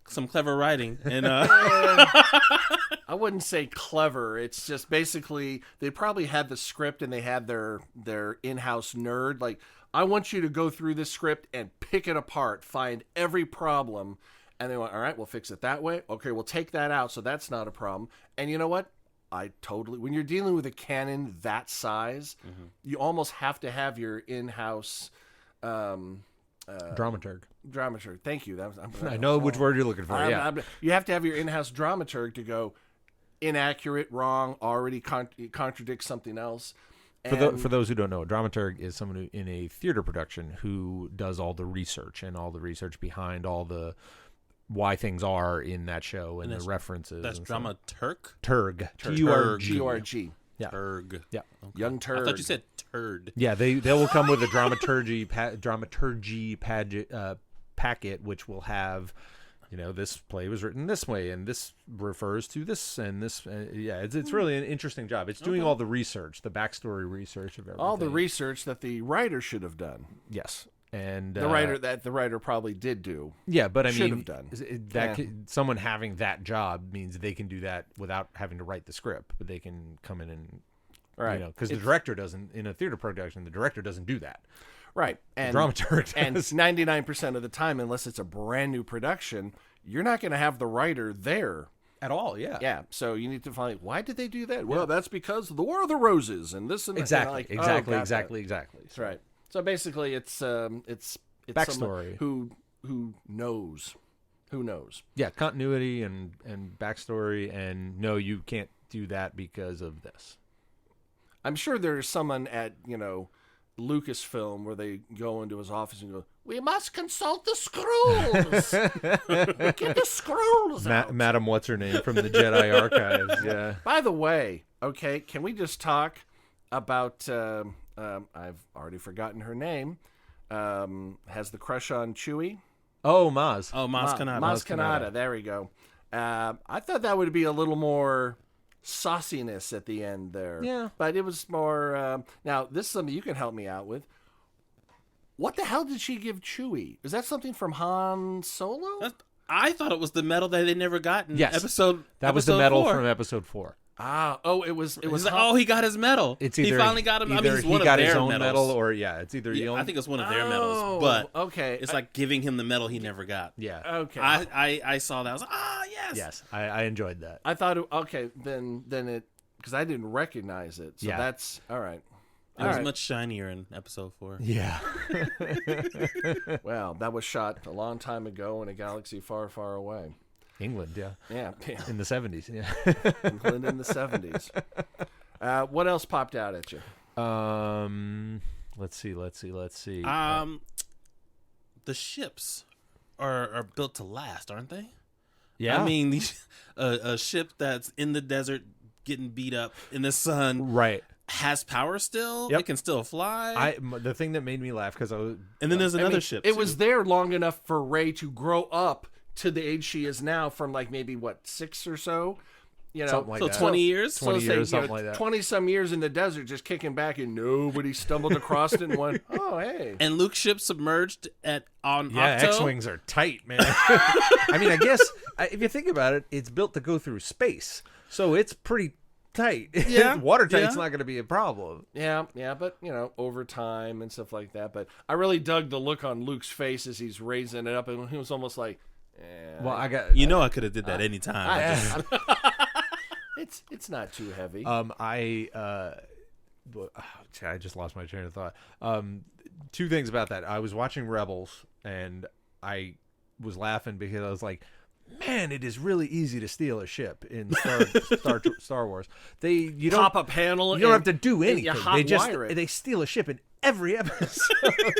some clever writing, and I wouldn't say clever. It's just basically they probably had the script and they had their in-house nerd. Like, I want you to go through this script and pick it apart, find every problem. And they went, all right, we'll fix it that way. Okay, we'll take that out, so that's not a problem. And you know what? when you're dealing with a cannon that size, you almost have to have your in-house dramaturg. Thank you. I know which word you're looking for. You have to have your in-house dramaturg to go inaccurate, wrong, already contradicts something else. For those who don't know, a dramaturg is someone who, in a theater production, who does all the research behind all the why things are in that show and the references. That's dramaturg? Turg. T-U-R-G. Yeah. Turg. Yeah. Okay. Young turd. I thought you said turd. Yeah, they will come with a dramaturgy packet, which will have, this play was written this way, and this refers to this, and this. It's really an interesting job. It's doing all the research, the backstory research of everything. All the research that the writer should have done. Yes. And the writer probably did do. Yeah, but I should mean, have done. Someone having that job means they can do that without having to write the script, but they can come in and, because the director doesn't, in a theater production, the director doesn't do that. Right. And the dramaturg and 99% of the time, unless it's a brand new production, you're not going to have the writer there. At all, yeah. Yeah, so you need to find, why did they do that? Yeah. Well, that's because of the War of the Roses and this and that. Exactly. That's right. So basically, it's backstory. Who knows? Who knows? Yeah, continuity and backstory, and no, you can't do that because of this. I'm sure there's someone at Lucasfilm where they go into his office and go, "We must consult the scrolls. Get the scrolls out." Madam, what's her name from the Jedi archives? Yeah. By the way, okay, can we just talk about? I've already forgotten her name. Has the crush on Chewie? Oh, Maz. Oh, Maz Kanata. Maz Kanata. There we go. I thought that would be a little more sauciness at the end there. Yeah. But it was more... now, this is something you can help me out with. What the hell did she give Chewie? Is that something from Han Solo? I thought it was the medal that they never got in episode. That was the medal from episode 4. It was. He got his medal. It's either he finally got him. Either he's one he got of their his own medals. medal, or it's either. I think it's one of their medals, but okay, it's like giving him the medal he never got. Yeah. Okay. I saw that. I was like, yes. Yes, I enjoyed that. I thought, then it, because I didn't recognize it. So that's all right. It was much shinier in episode 4. Yeah. Well, that was shot a long time ago in a galaxy far, far away. England, yeah. Yeah. In the 70s, yeah. England in the 70s. What else popped out at you? Let's see. The ships are built to last, aren't they? Yeah. I mean, a ship that's in the desert getting beat up in the sun. Right. Has power still. Yep. It can still fly. The thing that made me laugh because I was, and then there's another ship. It was there long enough for Rey to grow up to the age she is now, from like maybe 6 or so. Something like so that. 20 years. 20 years, something like that. 20-some years in the desert, just kicking back, and nobody stumbled across it and went, "Oh, hey!" And Luke's ship submerged on Octo. X-wings are tight, man. I mean, I guess if you think about it, it's built to go through space, so it's pretty tight. Yeah, watertight's not going to be a problem. Yeah, but over time and stuff like that. But I really dug the look on Luke's face as he's raising it up, and he was almost like, "Well, I could have did that anytime." It's not too heavy. I just lost my train of thought. 2 things about that. I was watching Rebels, and I was laughing because I was like, man, it is really easy to steal a ship in Star Wars. You don't pop a panel. You don't have to do anything. They they steal a ship in every episode.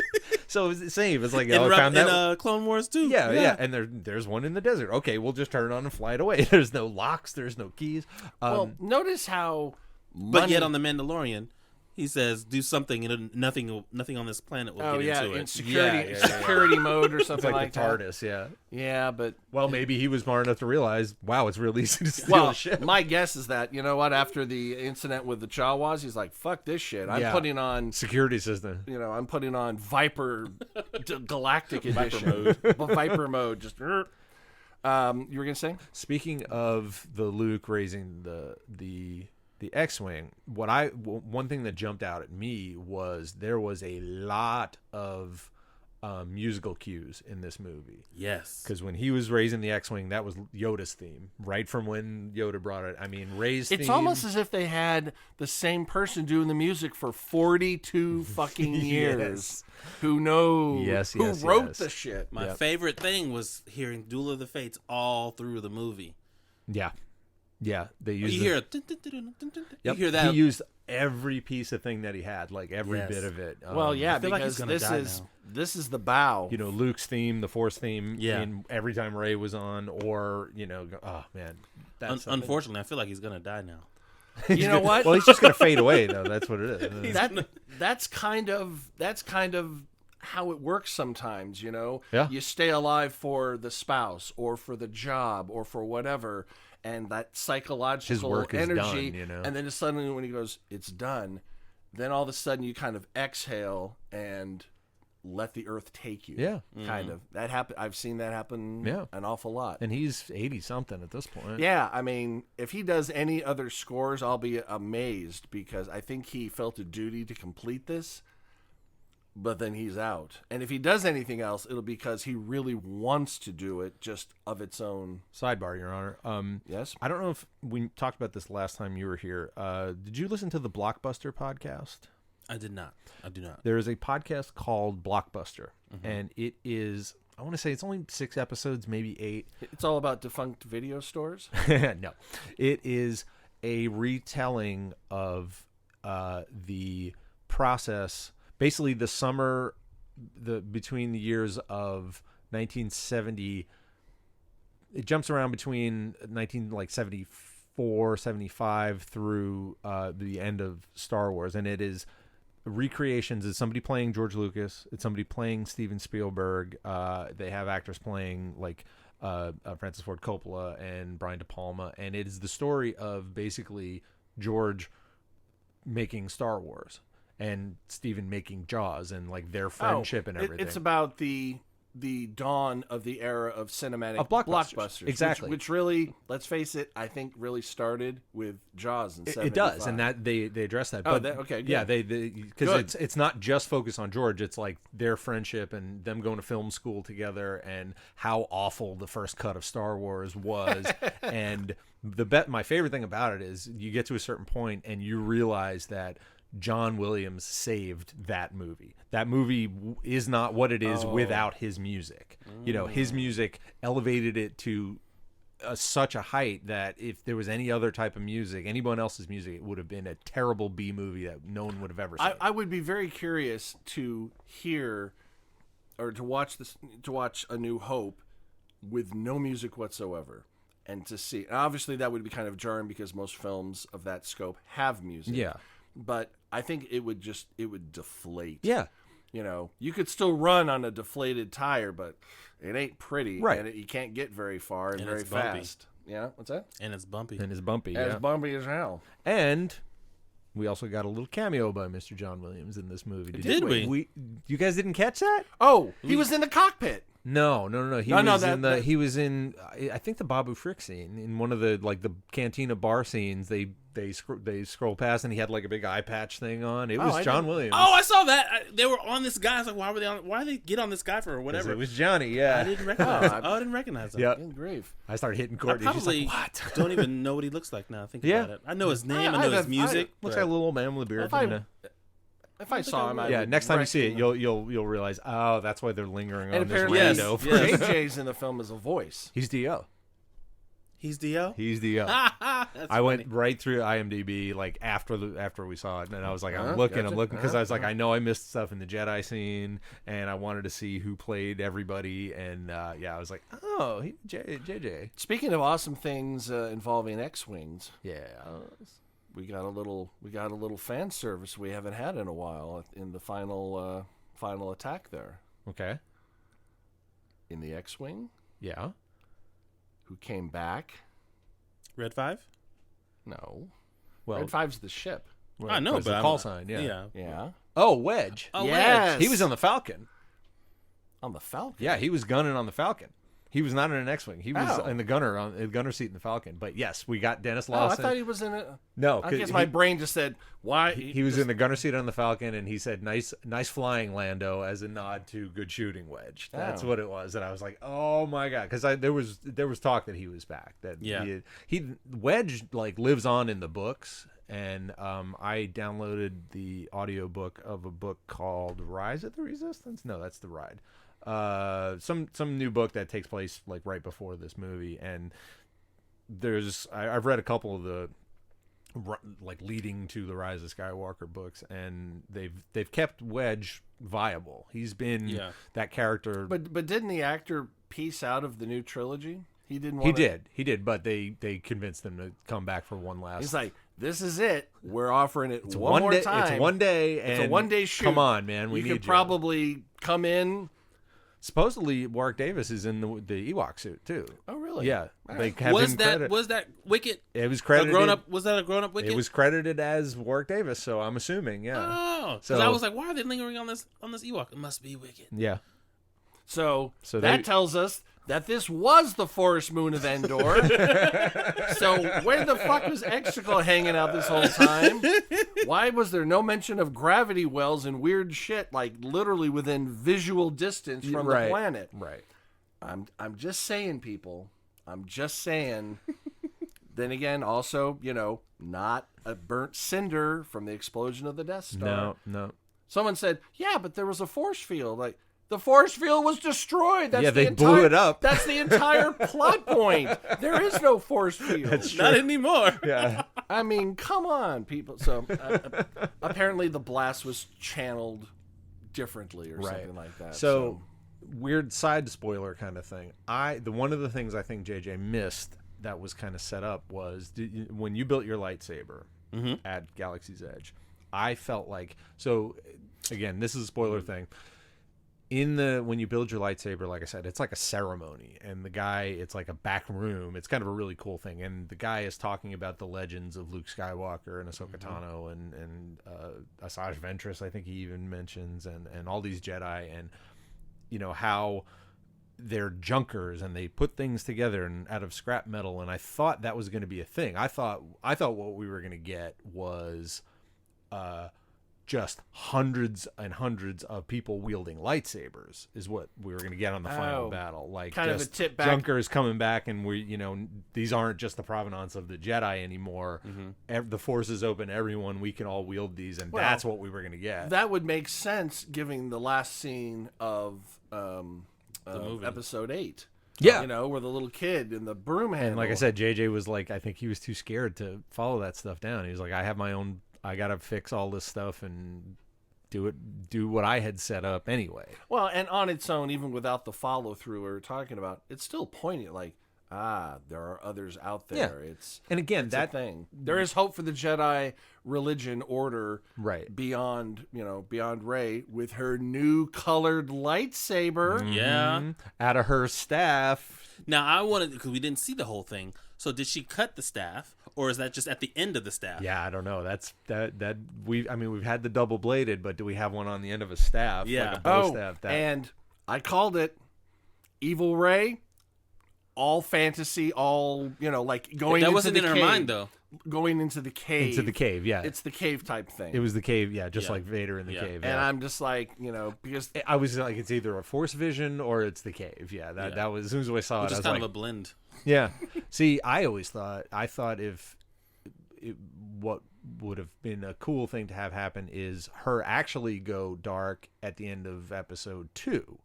So it was the same. It's like, I found that in Clone Wars too. Yeah. And there's one in the desert. Okay, we'll just turn it on and fly it away. There's no locks. There's no keys. Well, notice how. But yet on the Mandalorian, he says, "Do something, and nothing on this planet will get into it." In security mode or something like the that. TARDIS, yeah. Yeah, but maybe he was smart enough to realize, wow, it's real easy to steal a ship. My guess is that after the incident with the Jawas, he's like, "Fuck this shit! I'm putting on security system. I'm putting on Viper Galactic Edition, Viper mode." Just you were gonna say? Speaking of the Luke raising the X-wing, one thing that jumped out at me was there was a lot of musical cues in this movie. Yes. Because when he was raising the X-Wing, that was Yoda's theme, right from when Yoda brought it. I mean, Rey's theme. It's almost as if they had the same person doing the music for 42 fucking years. Yes. Who knows? Yes, who wrote the shit? My favorite thing was hearing Duel of the Fates all through the movie. Yeah. Yeah, they used you hear you hear that. He used every piece of thing that he had, like every bit of it. Well, yeah, I feel like because he's gonna die this is the bow. You know, Luke's theme, the Force theme, Yeah. every time Rey was on, or, you know, oh, man. That's unfortunately, I feel like he's going to die now. You know what? Well, he's just going to fade away, though. That's what it is. That's kind of how it works sometimes, you know? Yeah. You stay alive for the spouse or for the job or for whatever, and that psychological His work is energy, done, you know? and then suddenly when he goes, it's done, then all of a sudden you kind of exhale and let the earth take you. Yeah. Kind of. That happen. I've seen that happen an awful lot. And he's 80-something at this point. Yeah, I mean, if he does any other scores, I'll be amazed because I think he felt a duty to complete this, but then he's out. And if he does anything else, it'll be because he really wants to do it just of its own. Sidebar, Your Honor. Yes? I don't know if we talked about this last time you were here. Did you listen to the Blockbuster podcast? I did not. I do not. There is a podcast called Blockbuster, and it is, I want to say it's only 6 episodes, maybe 8. It's all about defunct video stores? No. It is a retelling of the process, basically the summer between the years of 1970. It jumps around between 1974, 75 through the end of Star Wars, and it is recreations. It's somebody playing George Lucas. It's somebody playing Steven Spielberg. They have actors playing like Francis Ford Coppola and Brian De Palma, and it is the story of basically George making Star Wars and Steven making Jaws and like their friendship and everything. It's about the dawn of the era of cinematic Of blockbusters. Exactly. Which really, let's face it, I think really started with Jaws in 75. It does, and that they address that. Oh, but okay, good. yeah, because it's not just focused on George. It's like their friendship and them going to film school together, and how awful the first cut of Star Wars was. And my favorite thing about it is you get to a certain point and you realize that John Williams saved that movie. That movie is not what it is without his music. You know, his music elevated it to such a height that if there was any other type of music, anyone else's music, it would have been a terrible B movie that no one would have ever seen. I would be very curious to hear or to watch A New Hope with no music whatsoever. And to see, obviously that would be kind of jarring because most films of that scope have music. Yeah. But I think it would deflate. Yeah. You know, you could still run on a deflated tire, but it ain't pretty. Right. And you can't get very far and very it's bumpy. fast. Yeah, what's that? And it's bumpy. And it's bumpy. As Yeah. bumpy as hell. And we also got a little cameo by Mr. John Williams in this movie. Did we? You guys didn't catch that? Oh, he was in the cockpit. No. He was in I think the Babu Frik scene in one of the like the cantina bar scenes. They scroll past and he had like a big eye patch thing on. It was John Williams. Oh, I saw that. They were on this guy. I was like, why did they get on this guy for or whatever? It was Johnny. Yeah, I didn't recognize him. I didn't recognize him. Yeah. Good grief. I started hitting I Courtney. She's probably like, what? don't even know what he looks like now. Think about it. I know his name. I know his music. Looks like a little old man with a beard. If I saw him, yeah. Next time you see it, you'll realize. Oh, that's why they're lingering and on this apparently, rando. Yes. JJ's in the film as a voice. He's D.O. He's D.O. He's D.O. I went right through IMDb like after we saw it, and I was like, I'm looking because I was like, I know I missed stuff in the Jedi scene, and I wanted to see who played everybody, and I was like, oh, JJ. Speaking of awesome things involving X-wings, Yeah. we got a little fan service we haven't had in a while in the final attack there Okay. in the X-wing. Yeah. Who came back? Red 5? No. Well, Red 5's the ship. I know, it's but a I'm call not- sign. Yeah. Yeah. Yeah. Oh, Wedge. Oh, Yes. Wedge. He was on the Falcon. On the Falcon. Yeah, he was gunning on the Falcon. He was not in an X-wing. He was in the gunner seat in the Falcon. But yes, we got Dennis Lawson. I thought he was in it. No, I guess my brain just said why. He was in the gunner seat on the Falcon, and he said, "Nice flying, Lando," as a nod to good shooting, Wedge. That's what it was. And I was like, "Oh my god!" Because there was talk that he was back. That he Wedge like lives on in the books. And I downloaded the audiobook of a book called Rise of the Resistance. No, that's The Ride. Some new book that takes place like right before this movie, and I've read a couple of the like leading to the Rise of Skywalker books, and they've kept Wedge viable. He's been that character. But didn't the actor piece out of the new trilogy? He didn't. He did, but they convinced him to come back for one last. He's like, this is it. We're offering it one more time. It's one day. And it's a one day shoot. Come on, man. We you could probably come in. Supposedly, Warwick Davis is in the Ewok suit too. Oh, really? Yeah. Right. Was that Wicket? It was credited. Was that a grown-up Wicket? It was credited as Warwick Davis, so I'm assuming, yeah. Oh, because I was like, why are they lingering on this Ewok? It must be Wicket. Yeah. So that tells us that this was the forest moon of Endor. So where the fuck was Exegol hanging out this whole time? Why was there no mention of gravity wells and weird shit, like literally within visual distance from the planet? Right. I'm just saying, people. I'm just saying. Then again, also, not a burnt cinder from the explosion of the Death Star. No. Someone said, yeah, but there was a force field. Like, the force field was destroyed. They blew it up. That's the entire plot point. There is no force field. That's true. Not anymore. Yeah. I mean, come on, people. So apparently the blast was channeled differently or something like that. So weird side spoiler kind of thing. One of the things I think JJ missed that was kind of set up was when you built your lightsaber at Galaxy's Edge. I felt like, so again, this is a spoiler thing. When you build your lightsaber, like I said, it's like a ceremony, and it's like a back room. It's kind of a really cool thing, and the guy is talking about the legends of Luke Skywalker and Ahsoka Tano and Asajj Ventress, I think he even mentions, and all these Jedi, and how they're junkers and they put things together and out of scrap metal, and I thought that was going to be a thing. I thought what we were going to get was just hundreds and hundreds of people wielding lightsabers is what we were going to get on the final battle. Like kind just of a tip back. Junkers coming back, and these aren't just the provenance of the Jedi anymore. The Force is open, everyone. We can all wield these, and that's what we were going to get. That would make sense, given the last scene of Episode 8. Yeah, where the little kid in the broom handle. And like I said, JJ was like, I think he was too scared to follow that stuff down. He was like, I have my own. I gotta fix all this stuff and do what I had set up anyway. Well, and on its own, even without the follow through we were talking about, it's still poignant. Like, there are others out there. Yeah. And again, that thing. There is hope for the Jedi religion order, right? Beyond Rey with her new colored lightsaber. Yeah, out of her staff. Now I wanted, because we didn't see the whole thing. So did she cut the staff, or is that just at the end of the staff? Yeah, I don't know. We've had the double bladed, but do we have one on the end of a staff? Yeah. Like a bow staff. And I called it Evil Rey. All fantasy, all like going. That into wasn't the in her cave, mind, though. Going into the cave. Into the cave, yeah. It's the cave type thing. It was the cave, yeah, just like Vader in the cave. And I'm just like, because I was like, it's either a Force vision or it's the cave. Yeah, that was as soon as I saw it, I was kind like, of a blend. Yeah. See, I thought what would have been a cool thing to have happen is her actually go dark at the end of Episode 2.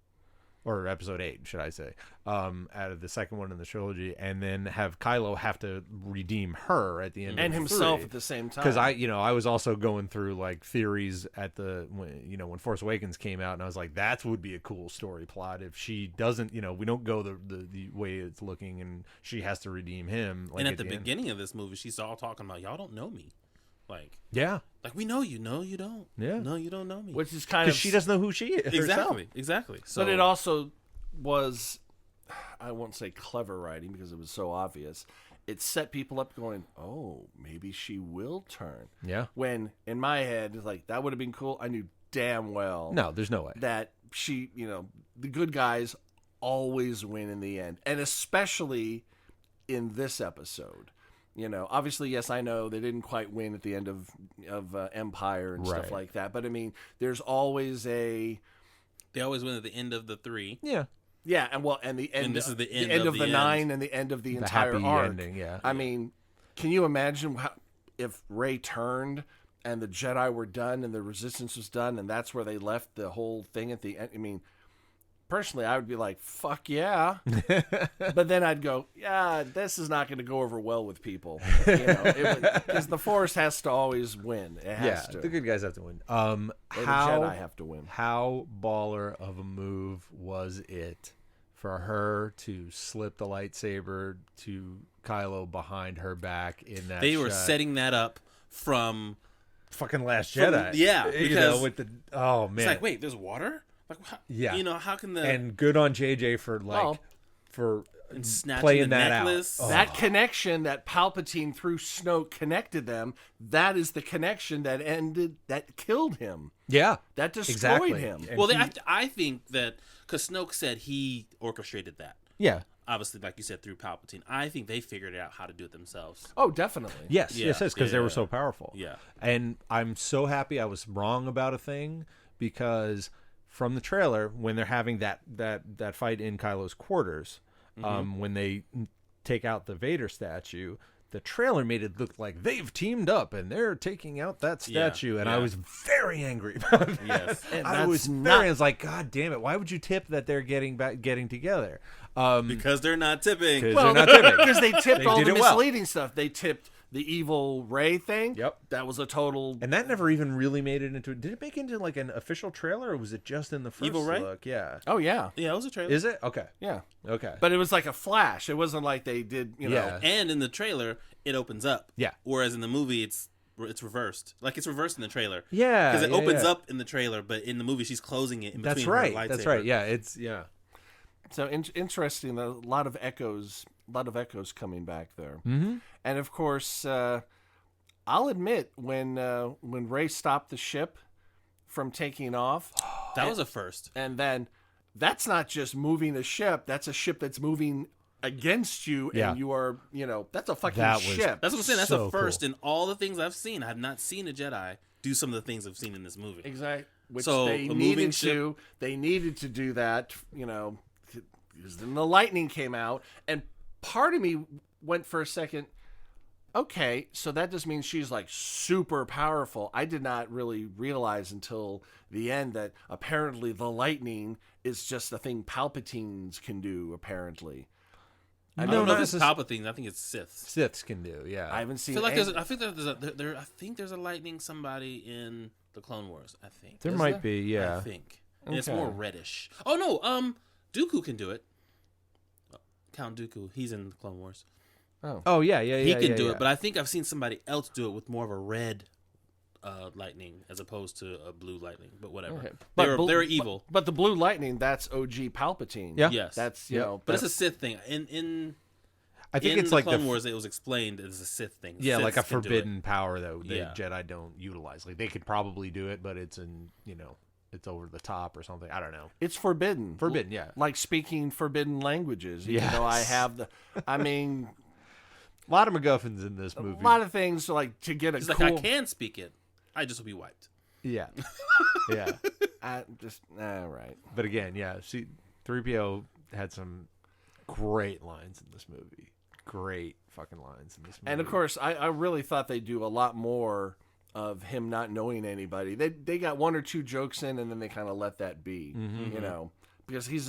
Or Episode 8, should I say, out of the second one in the trilogy, and then have Kylo have to redeem her at the end, and of himself 3. at the same time. Because I was also going through like theories at when Force Awakens came out, and I was like, that would be a cool story plot if she doesn't, we don't go the way it's looking, and she has to redeem him. Like, and at the beginning of this movie, she's all talking about, y'all don't know me. Like, yeah, like we know you. No, you don't. Yeah, no, you don't know me. Which is kind of, because she doesn't know who she is. Exactly. So, but it also was, I won't say clever writing because it was so obvious. It set people up going, oh, maybe she will turn. Yeah. When in my head, it's like, that would have been cool. I knew damn well. No, there's no way that she, the good guys always win in the end, and especially in this episode. You know, obviously, yes, I know they didn't quite win at the end of Empire and stuff like that, but I mean, there's always they always win at the end of the 3. Yeah. Yeah, and the end. And this is the end of the end. 9 and the end of the entire happy arc. ending, yeah. I mean, can you imagine if Rey turned and the Jedi were done and the Resistance was done, and that's where they left the whole thing at the end? I mean, personally, I would be like, "Fuck yeah," but then I'd go, "Yeah, this is not going to go over well with people," because the Force has to always win. It has to. The good guys have to win. Or the Jedi have to win. How baller of a move was it for her to slip the lightsaber to Kylo behind her back in that? They were setting that up from fucking Last Jedi. Yeah, because with the man, it's like, wait, there's water. Like, how can the and good on JJ for for snatching playing the that necklace. out. That connection that Palpatine through Snoke connected them, that is the connection that killed him. Yeah. That destroyed him. And Well, I think that because Snoke said he orchestrated that. Yeah. Obviously, like you said, through Palpatine. I think they figured out how to do it themselves. Oh, definitely. Yes, Yeah, because they were so powerful. Yeah. And I'm so happy I was wrong about a thing, because from the trailer, when they're having that fight in Kylo's quarters, when they take out the Vader statue, the trailer made it look like they've teamed up and they're taking out that statue, and I was very angry about that. Yes. And I was like, God damn it! Why would you tip that they're getting together? Because they're not tipping. Well, they're not tipping. Because they tipped They all did the it well. misleading stuff. They tipped the evil Rey thing. Yep. That was a total. And that never even really made it into. Did it make it into like an official trailer, or was it just in the first Evil Rey? look? Yeah. Oh, yeah. Yeah, it was a trailer. Is it? Okay. Yeah. Okay. But it was like a flash. It wasn't like they did, Yeah. And in the trailer, it opens up. Yeah. Whereas in the movie, it's reversed. Like, it's reversed in the trailer. Yeah. Because it yeah, opens yeah. up in the trailer, but in the movie, she's closing it in That's between right. her lightsaber. That's right. Yeah. It's So interesting. A lot of echoes coming back there. Mm-hmm. And of course, I'll admit when Rey stopped the ship from taking off, That was a first. and then that's not just moving a ship. That's a ship that's moving against you, Yeah. and you are, that's a fucking That was- ship. That's what I'm saying. That's So a first cool. in all the things I've seen. I have not seen a Jedi do some of the things I've seen in this movie. Exactly. Which So, they a moving needed ship- to. They needed to do that, because then the lightning came out, and part of me went for a second. Okay, so that just means she's like super powerful. I did not really realize until the end that apparently the lightning is just a thing Palpatines can do. Apparently, I No, don't know not if it's necess- Palpatine. I think it's Siths. Siths can do. Yeah. I haven't I seen. feel like any- I think there's a lightning somebody in the Clone Wars. I think there Is might there? be. Yeah. I think and it's Okay. more reddish. Oh no, Dooku can do it. Count Dooku, he's in the Clone Wars. Oh yeah. Yeah. He yeah, can yeah, do yeah. it, but I think I've seen somebody else do it with more of a red lightning as opposed to a blue lightning. But whatever, Okay. they're evil. But the blue lightning, that's OG Palpatine. Yeah. Yes, That's Yeah. but it's a Sith thing. I I think in it's the like Clone Wars, it was explained as a Sith thing. Yeah, like a Siths can do it. forbidden power that the Yeah. Jedi don't utilize. Like they could probably do it, but it's it's over the top or something. I don't know. It's forbidden. Forbidden, yeah. Like speaking forbidden languages. Even though I Yes. have a lot of MacGuffins in this movie. lot of things like to get a He's cool. like, I can speak it. I just will be wiped. Yeah, yeah. All right. But again, yeah. See, 3PO had some great lines in this movie. Great fucking lines in this movie. And of course, I really thought they'd do a lot more of him not knowing anybody. They got one or two jokes in, and then they kind of let that be. Because he's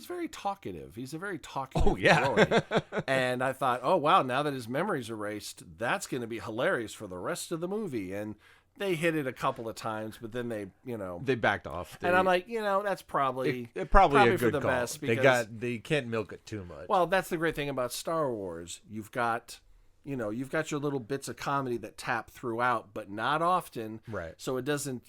very talkative. He's a very talkative droid. And I thought, oh wow, now that his memory's erased, that's going to be hilarious for the rest of the movie. And they hit it a couple of times, but then they backed off. and I'm like, that's probably probably a for good the call. best. Because, They can't milk it too much. well, that's the great thing about Star Wars. You've got your little bits of comedy that tap throughout, but not often. Right. So it doesn't,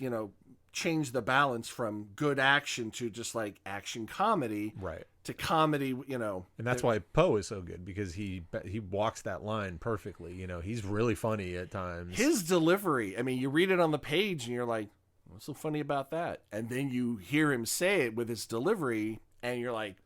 change the balance from good action to just like action comedy. Right. To comedy, And that's why Poe is so good, because he walks that line perfectly. He's really funny at times. his delivery. I mean, you read it on the page and you're like, what's so funny about that? And then you hear him say it with his delivery and you're like,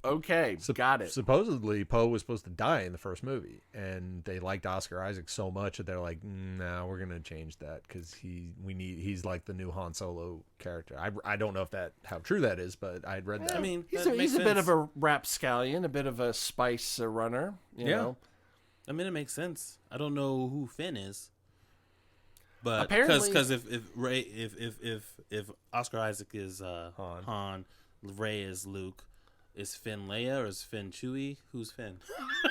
Okay, got it. Supposedly, Poe was supposed to die in the first movie, and they liked Oscar Isaac so much that they're like, "No, we're gonna change that because he's like the new Han Solo character." I don't know how true that is, but I'd read that. I mean, he's a bit of a rapscallion, a bit of a spice runner. You know? I mean, it makes sense. I don't know who Finn is, but apparently, because if Oscar Isaac is Han, Rey is Luke. Is Finn Leia or is Finn Chewie? Who's Finn?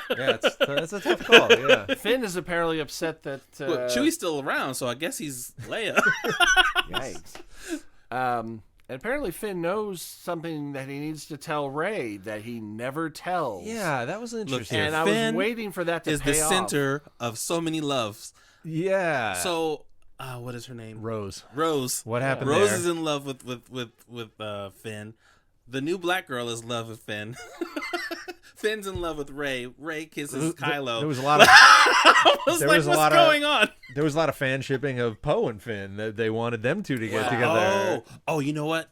Yeah, that's a tough call. Yeah, Finn is apparently upset that well, Chewie's still around, so I guess he's Leia. Yikes! And apparently Finn knows something that he needs to tell Rey that he never tells. Yeah, that was interesting. Look here, and Finn I was waiting for that to is pay the off. center of so many loves. Yeah. So, what is her name? Rose. What happened Rose there? is in love with Finn. The new black girl is in love with Finn. Finn's in love with Rey. Rey kisses Kylo. There was a lot of. What's going on? There was a lot of fan shipping of Poe and Finn. They wanted them two to get together. Oh, you know what?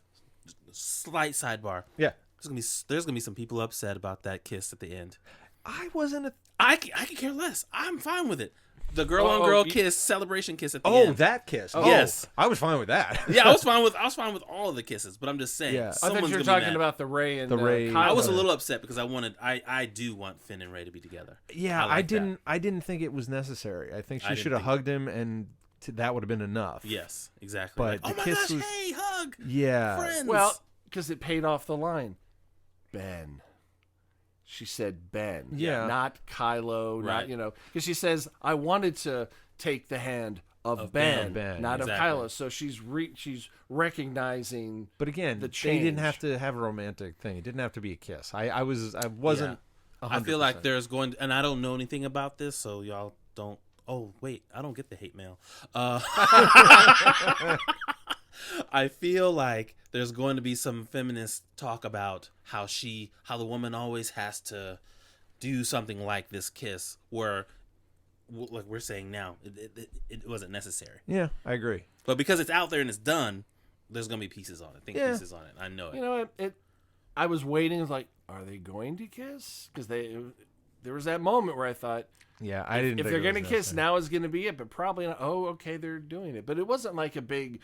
Slight sidebar. Yeah. There's gonna be some people upset about that kiss at the end. I wasn't. I could care less. I'm fine with it. The girl-on-girl kiss, celebration kiss at the end. Oh, that kiss. Oh, yes, I was fine with that. Yeah, I was fine with all of the kisses. But I'm just saying. Yeah. I thought you were talking about the Rey and Rey. Kylo. I was a little upset because I do want Finn and Rey to be together. Yeah, I didn't think it was necessary. I think she should have hugged him, and that would have been enough. Yes, exactly. But like, the oh my kiss gosh, hey, hug. Yeah. Friends. Well, because it paid off the line. Ben. She said Ben. Yeah. Not Kylo. Right. Not, because she says, I wanted to take the hand of Ben, not exactly. of Kylo. So she's recognizing. But again, the they didn't change. have to have a romantic thing. It didn't have to be a kiss. I wasn't. 100%. I feel like there's going to, and I don't know anything about this, so y'all don't. Oh wait, I don't get the hate mail. I feel like there's going to be some feminist talk about how the woman always has to do something like this kiss, where, like we're saying now, it wasn't necessary. Yeah, I agree. But because it's out there and it's done, there's going to be pieces on it. Pieces on it. I know it. You know, I was waiting. I was like, are they going to kiss? Because there was that moment where I thought, yeah, I didn't. If think they're going to kiss, now is going to be it. But probably not. Oh, okay, they're doing it. But it wasn't like a big,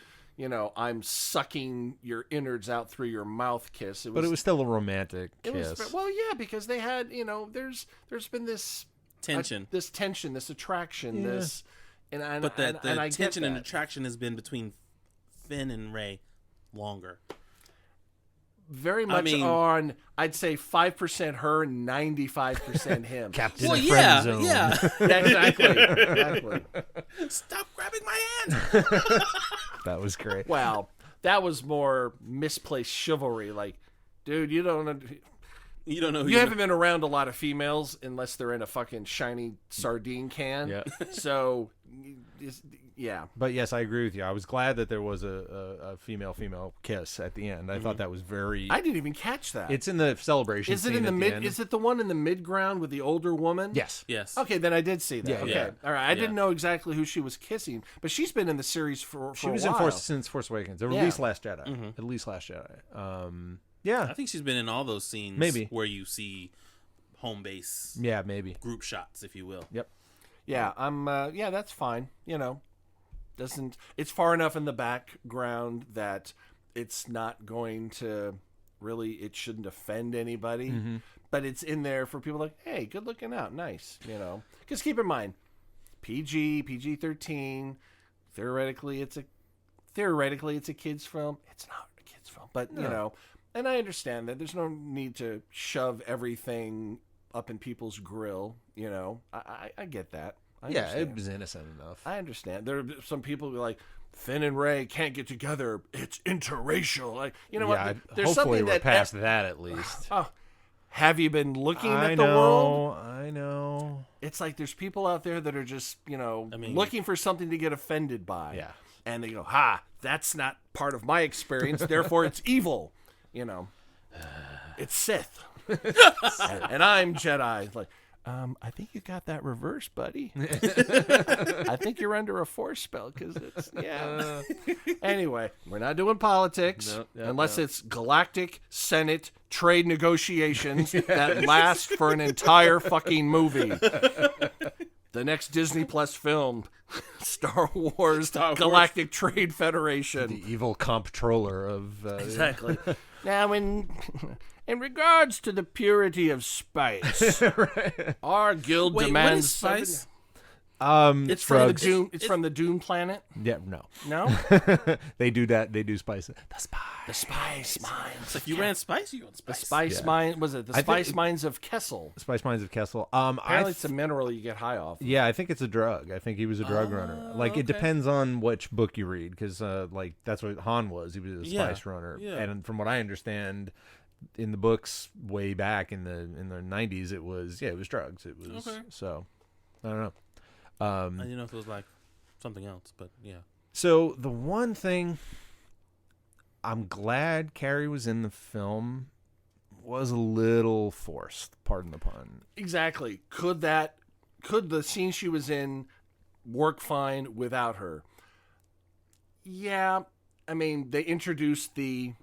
I'm sucking your innards out through your mouth kiss. But it was still a romantic kiss. Well, yeah, because they had, there's been this tension, this attraction, this, but the I tension and attraction has been between Finn and Rey longer. Very much on, I'd say 5% her, 95% him. Captain Friend Zone. Yeah. Exactly. Stop grabbing my hand. That was great. Wow, that was more misplaced chivalry. Like, dude, you don't know. You haven't been around a lot of females unless they're in a fucking shiny sardine can. Yeah. So, yeah. But yes, I agree with you. I was glad that there was a female kiss at the end. I thought that was very. I didn't even catch that. It's in the celebration. Is it in the mid? Is it the one in the mid ground with the older woman? Yes. Yes. Okay, then I did see that. Yeah, okay. yeah. All right. I didn't know exactly who she was kissing, but she's been in the series for She a was while. in since Force Awakens, or at least Last Jedi. At least Last Jedi. Yeah. I think she's been in all those scenes Maybe. where you see home base Yeah, maybe. group shots, if you will. Yep. Yeah, yeah, that's fine. It's far enough in the background that it's not going to really, it shouldn't offend anybody. Mm-hmm. But it's in there for people like, hey, good looking out, nice, Because keep in mind, PG-13. Theoretically, it's a kids film. It's not a kids film, but and I understand that there's no need to shove everything up in people's grill. I get that. Yeah, it was innocent enough. I understand. There are some people who are like, Finn and Rey can't get together. It's interracial. Like, what? There's hopefully something we're that past that at least. Oh, have you been looking at the world? I know. It's like there's people out there that are just, looking for something to get offended by. Yeah. And they go, that's not part of my experience. Therefore, it's evil. It's Sith. And I'm Jedi. Like, I think you got that reverse, buddy. I think you're under a force spell because it's Anyway, we're not doing politics unless it's galactic Senate trade negotiations that last for an entire fucking movie. The next Disney Plus film, Star Wars Galactic Trade Federation. The evil comptroller of exactly. Now, in regards to the purity of spice, our guild demands what is spice? It's from the Dune. It's from the Dune planet. Yeah, no. They do that. They do spice. The spice mines. If you ran spice, you got spice. The spice mine. Was it the spice mines of Kessel? Spice mines of Kessel. Apparently, it's a mineral you get high off. Yeah, I think it's a drug. I think he was a drug runner. Like it depends on which book you read, because like that's what Han was. He was a spice runner. Yeah. And from what I understand, in the books way back in the 90s, it was drugs. It was so I don't know. I didn't know if it was like something else, but yeah. So the one thing I'm glad Carrie was in the film was a little forced, pardon the pun. Exactly. Could the scene she was in work fine without her? Yeah. I mean, they introduced the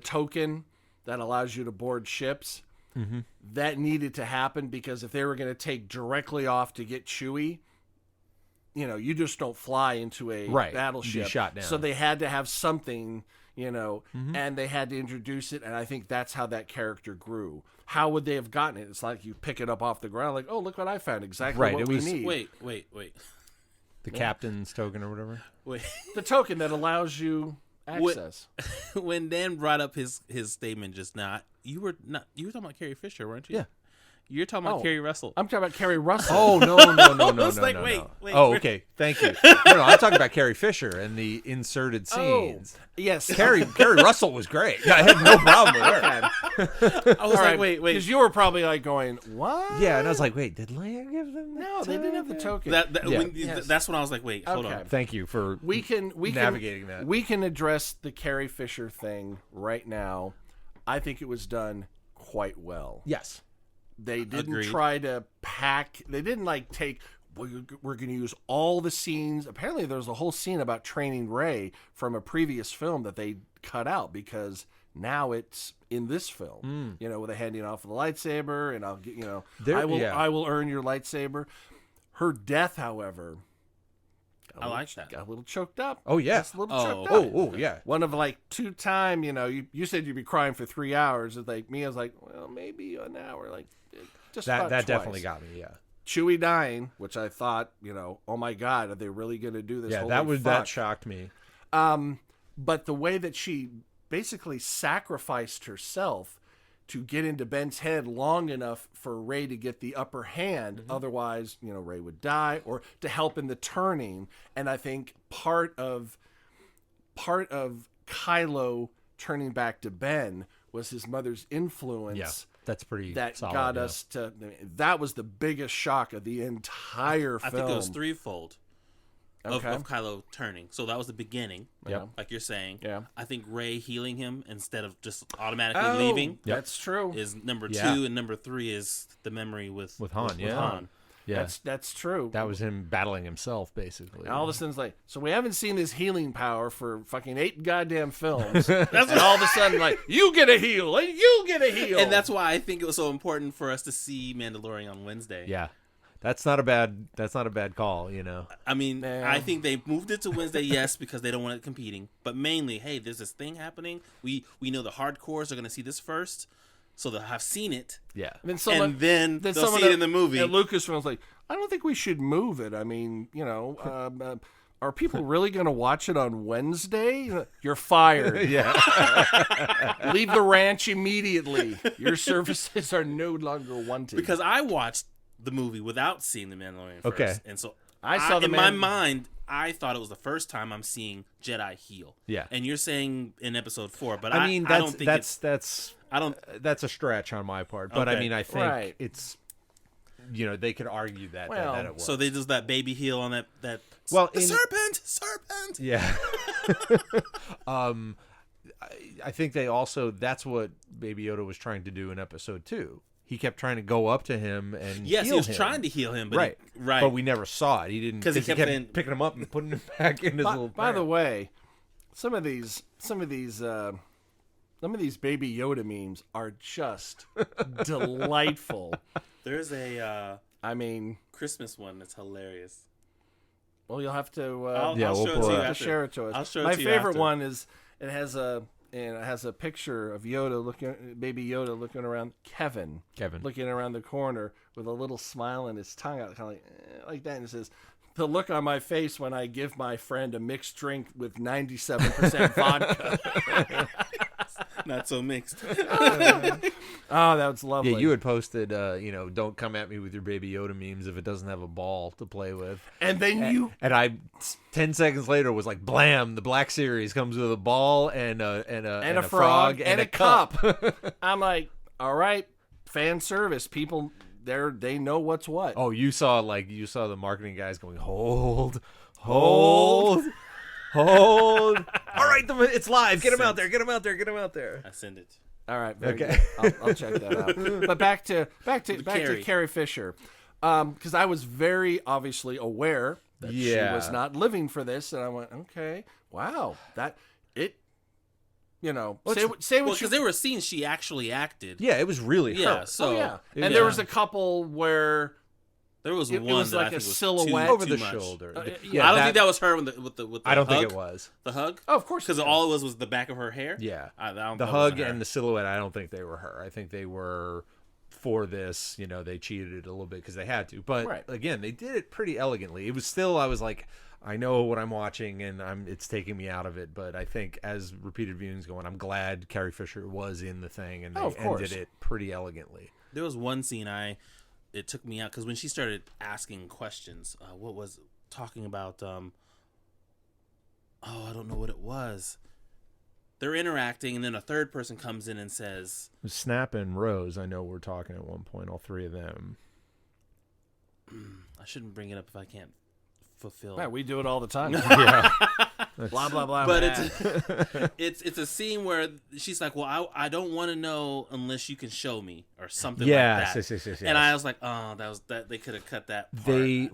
token that allows you to board ships. Mm-hmm. That needed to happen because if they were going to take directly off to get Chewie, you just don't fly into a battleship. Be shot down. So they had to have something, and they had to introduce it, and I think that's how that character grew. How would they have gotten it? It's like you pick it up off the ground, like, oh, look what I found, exactly what we need. Wait. The captain's token or whatever? Wait. The token that allows you access. When Dan brought up his statement just now, you were talking about Carrie Fisher, weren't you? Yeah. You're talking about Carrie Russell. I'm talking about Carrie Russell. Oh, no. Wait. Oh, okay. Thank you. No, I'm talking about Carrie Fisher and the inserted scenes. Oh, yes. Carrie Russell was great. I had no problem with her. I was like, wait. Because you were probably like going, what? Yeah, and I was like, wait, did Leia give them the No, they didn't have the token. That's when I was like, wait, hold on. Thank you for navigating that. We can address the Carrie Fisher thing right now. I think it was done quite well. Yes. They didn't try to pack. They didn't take. We're going to use all the scenes. Apparently, there was a whole scene about training Rey from a previous film that they cut out because now it's in this film. With a handing off of the lightsaber, and I'll get. I will earn your lightsaber. Her death, however. I like that. Got a little choked up. Oh yeah. Just a little choked up. Oh yeah. One of 2-time. You said you'd be crying for 3 hours. It's like me. I was like, well, maybe an hour. Just that twice. Definitely got me. Yeah. Chewie dying, which I thought, oh my God, are they really going to do this? Yeah, that shocked me. But the way that she basically sacrificed herself to get into Ben's head long enough for Rey to get the upper hand. Mm-hmm. Otherwise, Rey would die, or to help in the turning. And I think part of Kylo turning back to Ben was his mother's influence. Yeah, that's pretty that solid, got us to. That was the biggest shock of the entire film. I think it was threefold. Of Kylo turning. So that was the beginning, like you're saying. Yeah. I think Rey healing him instead of just automatically leaving. That's true. Is number 2, and number 3 is the memory with Han. With Han. Yeah. That's true. That was him battling himself, basically. And all of a sudden, so we haven't seen his healing power for fucking 8 goddamn films. And all of a sudden, you get a heal, and you get a heal. And that's why I think it was so important for us to see Mandalorian on Wednesday. Yeah. That's not a bad call, I mean, I think they moved it to Wednesday, yes, because they don't want it competing. But mainly, hey, there's this thing happening. We know the hardcores are going to see this first, so they'll have seen it. Yeah. And then they'll see it in the movie. And Lucasfilm's like, I don't think we should move it. I mean, are people really going to watch it on Wednesday? You're fired. Yeah. Leave the ranch immediately. Your services are no longer wanted. Because I watched the movie without seeing the Mandalorian first. Okay. And so I saw in my mind, I thought it was the first time I'm seeing Jedi heal. Yeah. And you're saying in episode 4, but I mean, I don't think that's a stretch on my part. But I mean, I think it's, they could argue that it was. So they just that baby heal on that serpent. Yeah. I think they also, that's what Baby Yoda was trying to do in episode 2. he kept trying to go up to him and yes, heal he was him. trying to heal him, but right. right. But we never saw it. He didn't because he kept picking him up and putting him back in his little. By the way, some of these Baby Yoda memes are just delightful. There's a Christmas one that's hilarious. Well, you'll have to. I'll show it to you after. Share it to us. I'll show it My to you favorite after. one is it has a picture of Baby Yoda looking around. Kevin looking around the corner with a little smile and his tongue out, kind of like that, and it says, "The look on my face when I give my friend a mixed drink with 97% vodka." Not so mixed. Oh, that was lovely. Yeah, you had posted, don't come at me with your Baby Yoda memes if it doesn't have a ball to play with. And then and I 10 seconds later was like, blam! The Black Series comes with a ball and a frog and a cup. I'm like, all right, fan service. People they know what's what. Oh, you saw the marketing guys going, hold. All right, it's live. Get him out there. I send it. All right, very Okay. good. I'll check that out. But back to Carrie Fisher, because I was very obviously aware that she was not living for this, and I went, okay, wow, say what because there were scenes she actually acted. Yeah, it was really her. Yeah, so and there was a couple where. There was It one was that like I think a was silhouette too over the much. shoulder. I don't think that was her with the I don't hug. think it was. The hug? Oh, of course. Because all it was the back of her hair? Yeah. The hug and the silhouette, I don't think they were her. I think they were for this, they cheated it a little bit because they had to. But again, they did it pretty elegantly. It was still, I was like, I know what I'm watching and it's taking me out of it. But I think as repeated viewings going, I'm glad Carrie Fisher was in the thing and they ended it pretty elegantly. There was one scene it took me out because when she started asking questions, what was talking about? I don't know what it was. They're interacting, and then a third person comes in and says, Snap and Rose, I know we're talking at one point, all three of them. I shouldn't bring it up if I can't fulfill. Yeah, we do it all the time. Yeah. Blah blah blah. But it's a scene where she's like, "Well, I don't want to know unless you can show me," or something like that. Yes. And I was like, "Oh, that they could have cut that part." They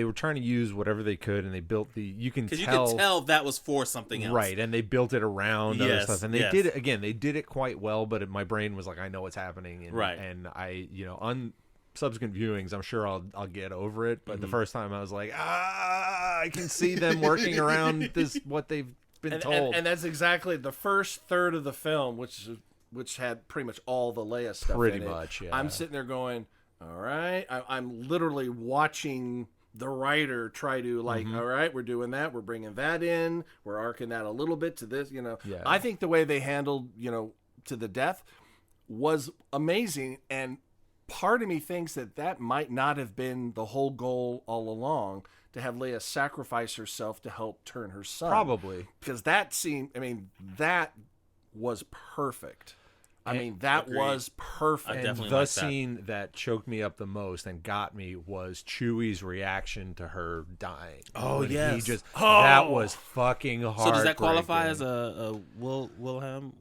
were trying to use whatever they could, and they built you can tell that was for something else, right? And they built it around other stuff, and they yes. did it again. They did it quite well, but my brain was like, "I know what's happening," and, right? And I, on subsequent viewings, I'm sure I'll get over it. But the first time, I was like, I can see them working around what they've been told. And that's exactly the first third of the film, which had pretty much all the Leia stuff. Pretty in it. much, yeah. I'm sitting there going, all right. I'm literally watching the writer try to all right, we're doing that. We're bringing that in. We're arcing that a little bit to this. Yeah. I think the way they handled, to the death was amazing. And part of me thinks that might not have been the whole goal all along, to have Leia sacrifice herself to help turn her son. Probably. Because that scene, that was perfect. That agreed. Was perfect. I definitely And the like that. scene that choked me up the most and got me was Chewie's reaction to her dying. Oh, When yes. That was fucking hard. So does that qualify as a Wilhelm?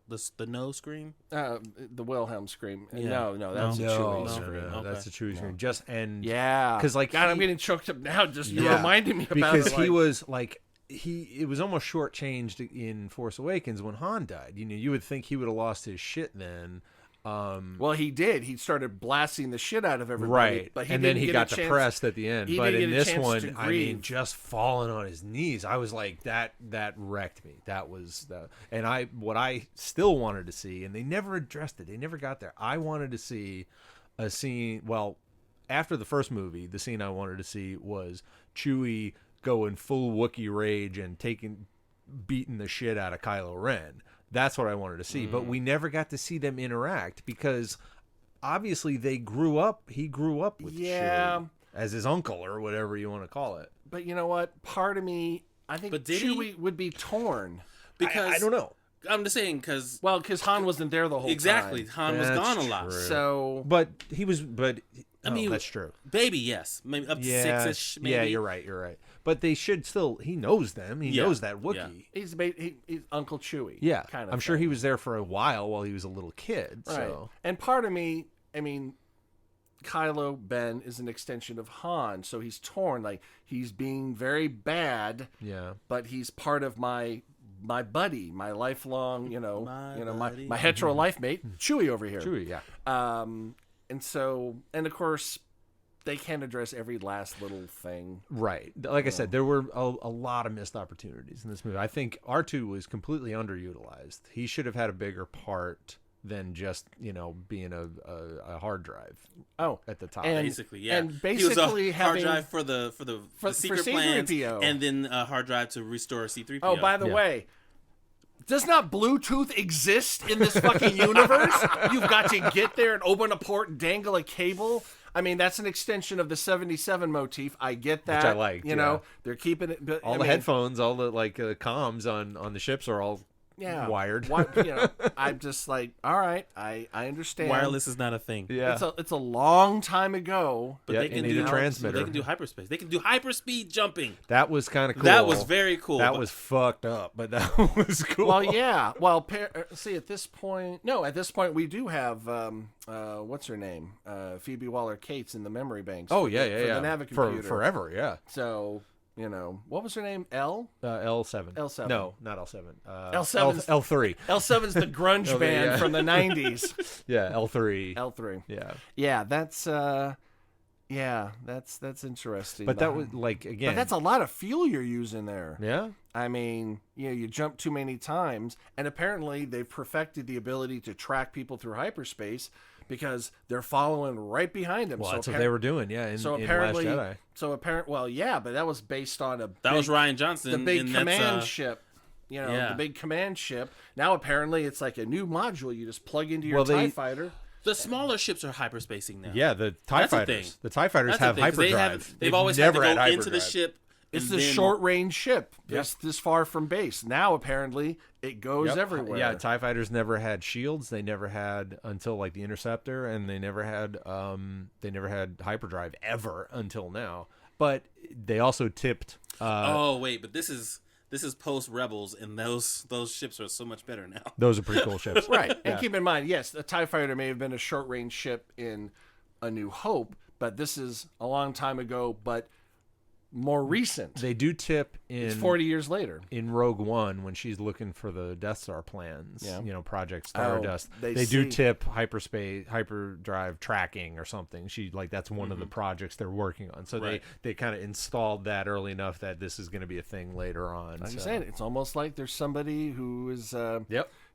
The no scream? The Wilhelm scream. Yeah. No, that's a Chewie scream. Okay. That's a Chewie scream. Because God, I'm getting choked up now just reminding me about because it. He was like it was almost shortchanged in Force Awakens when Han died. You would think he would have lost his shit then. Well, he did. He started blasting the shit out of everybody. Right. But then he got depressed at the end. But in this one, just falling on his knees, I was like, that wrecked me. That was and what I still wanted to see, and they never addressed it. They never got there. I wanted to see a scene. Well, after the first movie, the scene I wanted to see was Chewie going full Wookiee rage and beating the shit out of Kylo Ren. That's what I wanted to see, but we never got to see them interact because obviously he grew up with Chewie as his uncle or whatever you want to call it. But you know what? Part of me, I think Chewie would be torn. Because I don't know. I'm just saying because Han wasn't there the whole time. Han was gone a lot. So, but I mean, that's true. Baby, yes, maybe up to 6-ish. Maybe. Yeah, you're right. But they should still. He knows them. He knows that Wookiee. Yeah. He's Uncle Chewie. Yeah, kind of. I'm sure he was there for a while he was a little kid. Right. So. And part of me, I mean, Kylo Ben is an extension of Han, so he's torn. Like, he's being very bad. Yeah. But he's part of my buddy, my lifelong, my hetero life mate, Chewie over here. Chewie, yeah. And of course, they can't address every last little thing. Right. Like I said, there were a lot of missed opportunities in this movie. I think R2 was completely underutilized. He should have had a bigger part than just, being a hard drive. At the top. Basically, yeah. And basically he was a hard drive for the secret plans, C-3PO. and then a hard drive to restore C-3PO. Oh, by the way, does not Bluetooth exist in this fucking universe? You've got to get there and open a port and dangle a cable. I mean, that's an extension of the 77 motif. I get that. Which I liked, they're keeping it. But, the headphones, all the comms on the ships are all wired. I'm just like, all right, I understand. Wireless is not a thing. Yeah, it's a long time ago. But they can do a transmitter. They can do hyperspace. They can do hyperspeed jumping. That was kind of cool. That was very cool. That was fucked up, but that was cool. Well, yeah. Well, see, at this point we do have what's her name, Phoebe Waller-Cates in the memory banks. Oh, for yeah. the Navicomputer. Forever, yeah. So. What was her name? L? L7. L7. No, not L7. L7. L3. L7's the grunge band from the 90s. Yeah, L3. L3. Yeah. Yeah, that's interesting. But that was again. But that's a lot of fuel you're using there. Yeah. I mean, you jump too many times, and apparently they've perfected the ability to track people through hyperspace because they're following right behind them. Well, that's what they were doing, in Last Jedi. But that was based on that was Rian Johnson, the big command ship. The big command ship. Now apparently it's like a new module you just plug into your TIE fighter. The smaller ships are hyperspacing now. Yeah, the TIE fighters. The TIE fighters have hyperdrive. They've always had to go into the ship. It's the short-range ship, this far from base. Now, apparently, it goes everywhere. Yeah, TIE fighters never had shields. They never had until the Interceptor, and they never had hyperdrive ever until now. But they also tipped. But this is post Rebels, and those ships are so much better now. Those are pretty cool ships, right? And keep in mind, yes, a TIE fighter may have been a short-range ship in A New Hope, but this is a long time ago. But more recent. They do tip it's 40 years later in Rogue One when she's looking for the Death Star plans. Project Stardust. They do tip hyperdrive tracking or something. That's one of the projects they're working on. So they kind of installed that early enough that this is going to be a thing later on. I'm saying it's almost like there's somebody who is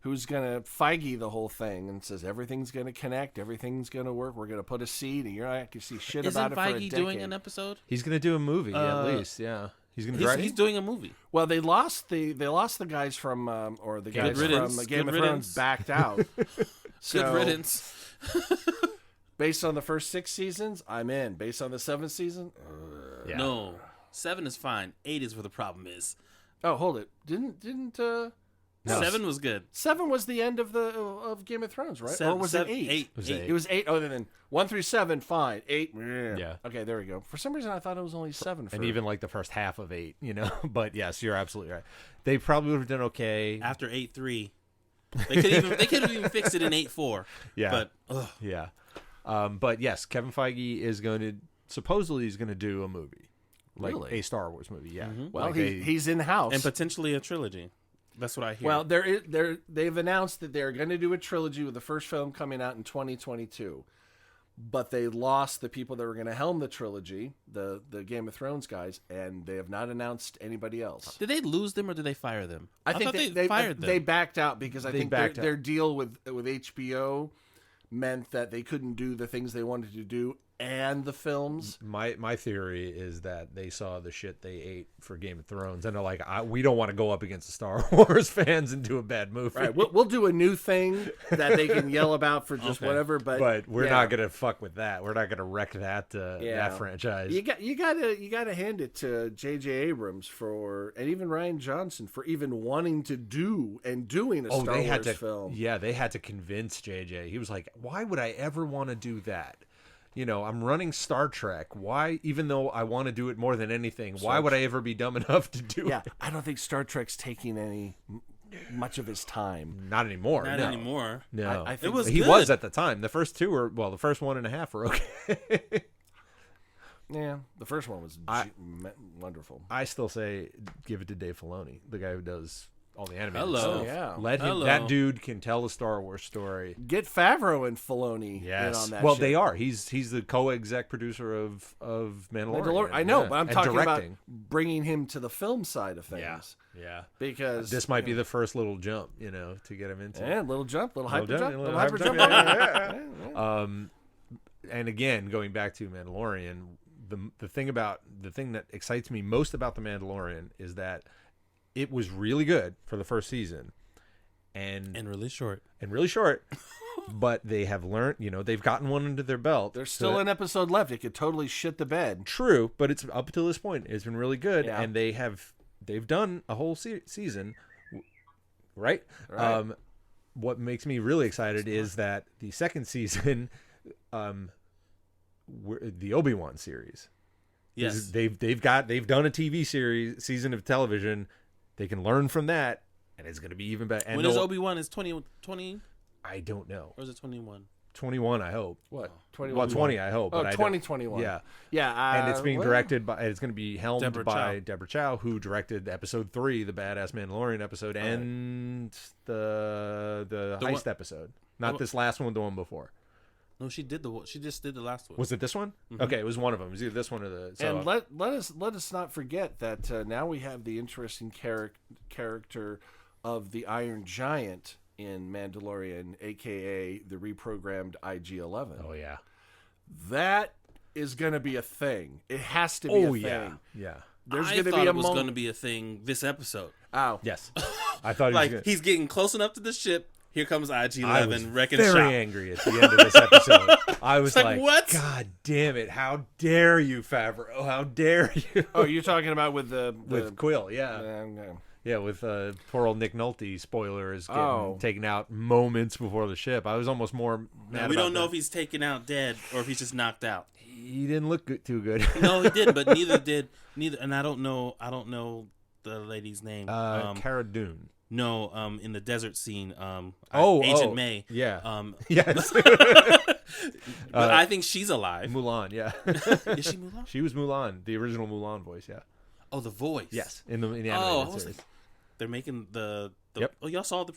who's going to Feige the whole thing and says everything's going to connect, everything's going to work. We're going to put a seed, and you're not going to see shit about it for a decade. Isn't Feige doing an episode? He's going to do a movie at least. Yeah, he's going to. He's doing a movie. Well, they lost the guys from guys from Game of Thrones backed out. Good riddance. Based on the first 6 seasons, I'm in. Based on the 7th season, no, 7 is fine. 8 is where the problem is. Oh, hold it. Didn't. No. 7 was good. 7 was the end of Game of Thrones, right? Or was it 8? It was 8. Oh, then 1 through 7, fine. 8. Yeah. Okay, there we go. For some reason, I thought it was only 7. And even the first half of 8, But yes, you're absolutely right. They probably would have done okay after 8-3. They could have even fixed it in 8-4. Yeah. But yeah. But yes, Kevin Feige is supposedly he's going to do a movie, really? A Star Wars movie. Yeah. Mm-hmm. Well, he's in house and potentially a trilogy. That's what I hear. Well, they've announced that they're going to do a trilogy with the first film coming out in 2022. But they lost the people that were going to helm the trilogy, the Game of Thrones guys, and they have not announced anybody else. Did they lose them or did they fire them? I think they fired them. They backed out because I think their deal with HBO meant that they couldn't do the things they wanted to do and the films. My theory is that they saw the shit they ate for Game of Thrones and they're like, we don't want to go up against the Star Wars fans and do a bad movie. Right, we'll do a new thing that they can yell about for just whatever. But we're not gonna fuck with that. We're not gonna wreck that franchise. You gotta hand it to J.J. Abrams and even Rian Johnson for even wanting to doing a Star Wars film. Yeah, they had to convince J.J. He was like, why would I ever want to do that? I'm running Star Trek. Why, even though I want to do it more than anything, why would I ever be dumb enough to do it? I don't think Star Trek's taking much of his time. Not anymore. Not anymore. No. I think he was at the time. The first two were, the first 1.5 were okay. Yeah, the first one was wonderful. I still say give it to Dave Filoni, the guy who does all the animated Hello. stuff. Yeah. Let him. That dude can tell a Star Wars story. Get Favreau and Filoni in on that shit. They are. He's the co-exec producer of Mandalorian. I know, but I'm talking directing. about bringing him to the film side of things. Yeah. Because this might be the first little jump, to get him into. Yeah, little jump, little hyper jump. And again, going back to Mandalorian, the thing that excites me most about the Mandalorian is that it was really good for the first season, and really short, but they have learned. They've gotten one under their belt. There's still an episode left. It could totally shit the bed. True, but it's up to this point. It's been really good, and they've done a whole season, right? What makes me really excited is that the second season, the Obi-Wan series. Yes, they've done a TV season of television. They can learn from that, and it's going to be even better. And when is Obi-Wan? Is 20? I don't know. Or is it 21? 21, I hope. What? 21? Well, 20, I hope. Oh, but 2021. Yeah. Yeah. And it's being directed by, it's going to be helmed Deborah by Chow. Deborah Chow, who directed episode 3, the Badass Mandalorian episode, and the heist episode. Not this last one, the one before. No, she just did the last one. Was it this one? Mm-hmm. Okay, it was one of them. It was either this one or the. So, and let us not forget that now we have the interesting character of the Iron Giant in Mandalorian, aka the reprogrammed IG-11. Oh yeah, that is going to be a thing. It has to be a thing. Yeah. There's going to be it was going to be a thing this episode. Oh yes, I thought he's getting close enough to the ship. Here comes IG-11 wrecking shop. Very angry at the end of this episode. I was like, what? God damn it! How dare you, Favreau? How dare you? Oh, you're talking about with with Quill? Yeah, yeah. With poor old Nick Nolte. Spoiler is getting taken out moments before the ship. I was almost more mad. We don't know if he's taken out dead or if he's just knocked out. He didn't look too good. No, he did, but neither did. And I don't know the lady's name. Cara Dune. No, in the desert scene, Agent May. Yeah. Yes. But I think she's alive. Mulan, yeah. Is she Mulan? She was Mulan, the original Mulan voice, yeah. Oh, the voice. Yes, in the animated series. Like, they're making the Yep. Oh, y'all saw the.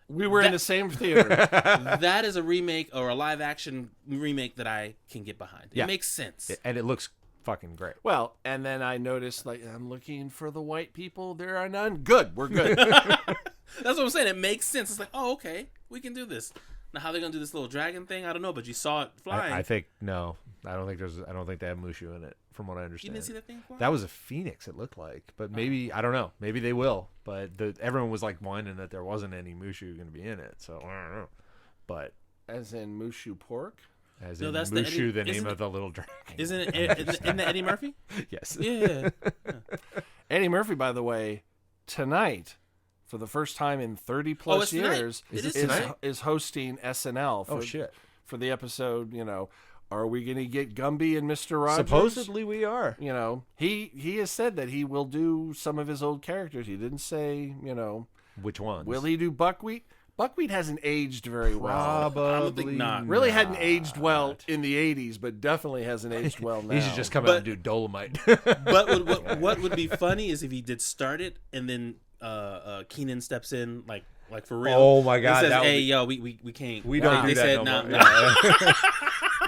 We were in the same theater. That is a remake or a live action remake that I can get behind. It makes sense, and it looks fucking great. Well, and then I noticed, I'm looking for the white people. There are none. Good. We're good. That's what I'm saying. It makes sense. It's like, oh, okay, we can do this. Now, how they're gonna do this little dragon thing, I don't know. But you saw it flying. I think no. I don't think they have Mushu in it, from what I understand. You didn't see that thing fly? That was a phoenix. It looked like, but maybe I don't know. Maybe they will. But everyone was like whining that there wasn't any Mushu going to be in it. So I don't know. But as in Mushu pork. As in Mushu, the name of the little dragon. Isn't it in the Eddie Murphy? Yes. Yeah. Eddie Murphy, by the way, tonight, for the first time in 30 plus years, is hosting SNL. For the episode, are we going to get Gumby and Mr. Rogers? Supposedly we are. He has said that he will do some of his old characters. He didn't say, which ones. Will he do Buckwheat? Buckwheat hasn't aged very well. Probably not. Really hadn't aged well in the 80s, but definitely hasn't aged well now. He should just come out and do Dolomite. But what would be funny is if he did start it and then Keenan steps in like for real. Oh my God! And says, "Hey, yo, we can't. We don't do they that said, no more.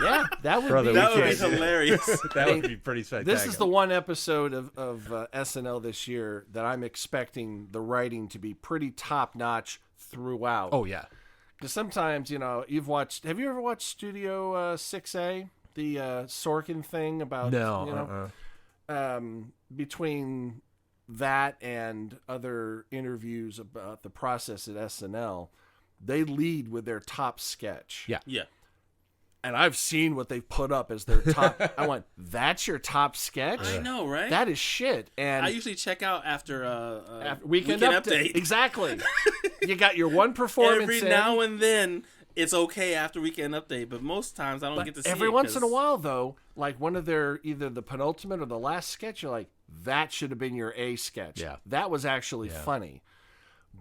Yeah, that would Brother, be hilarious. That would be pretty spectacular. This is the one episode of SNL this year that I'm expecting the writing to be pretty top notch throughout. Oh yeah, because sometimes have you ever watched Studio 6A, the Sorkin thing about between that and other interviews about the process at SNL, they lead with their top sketch. Yeah. And I've seen what they've put up as their top. I went, that's your top sketch? I know, right? That is shit. And I usually check out after Weekend Update. Exactly. You got your one performance every now and then. it's okay after Weekend Update, but most times I don't get to see it. Every once in a while, though, like one of their either the penultimate or the last sketch, you're like, that should have been your A sketch. Yeah. That was actually funny.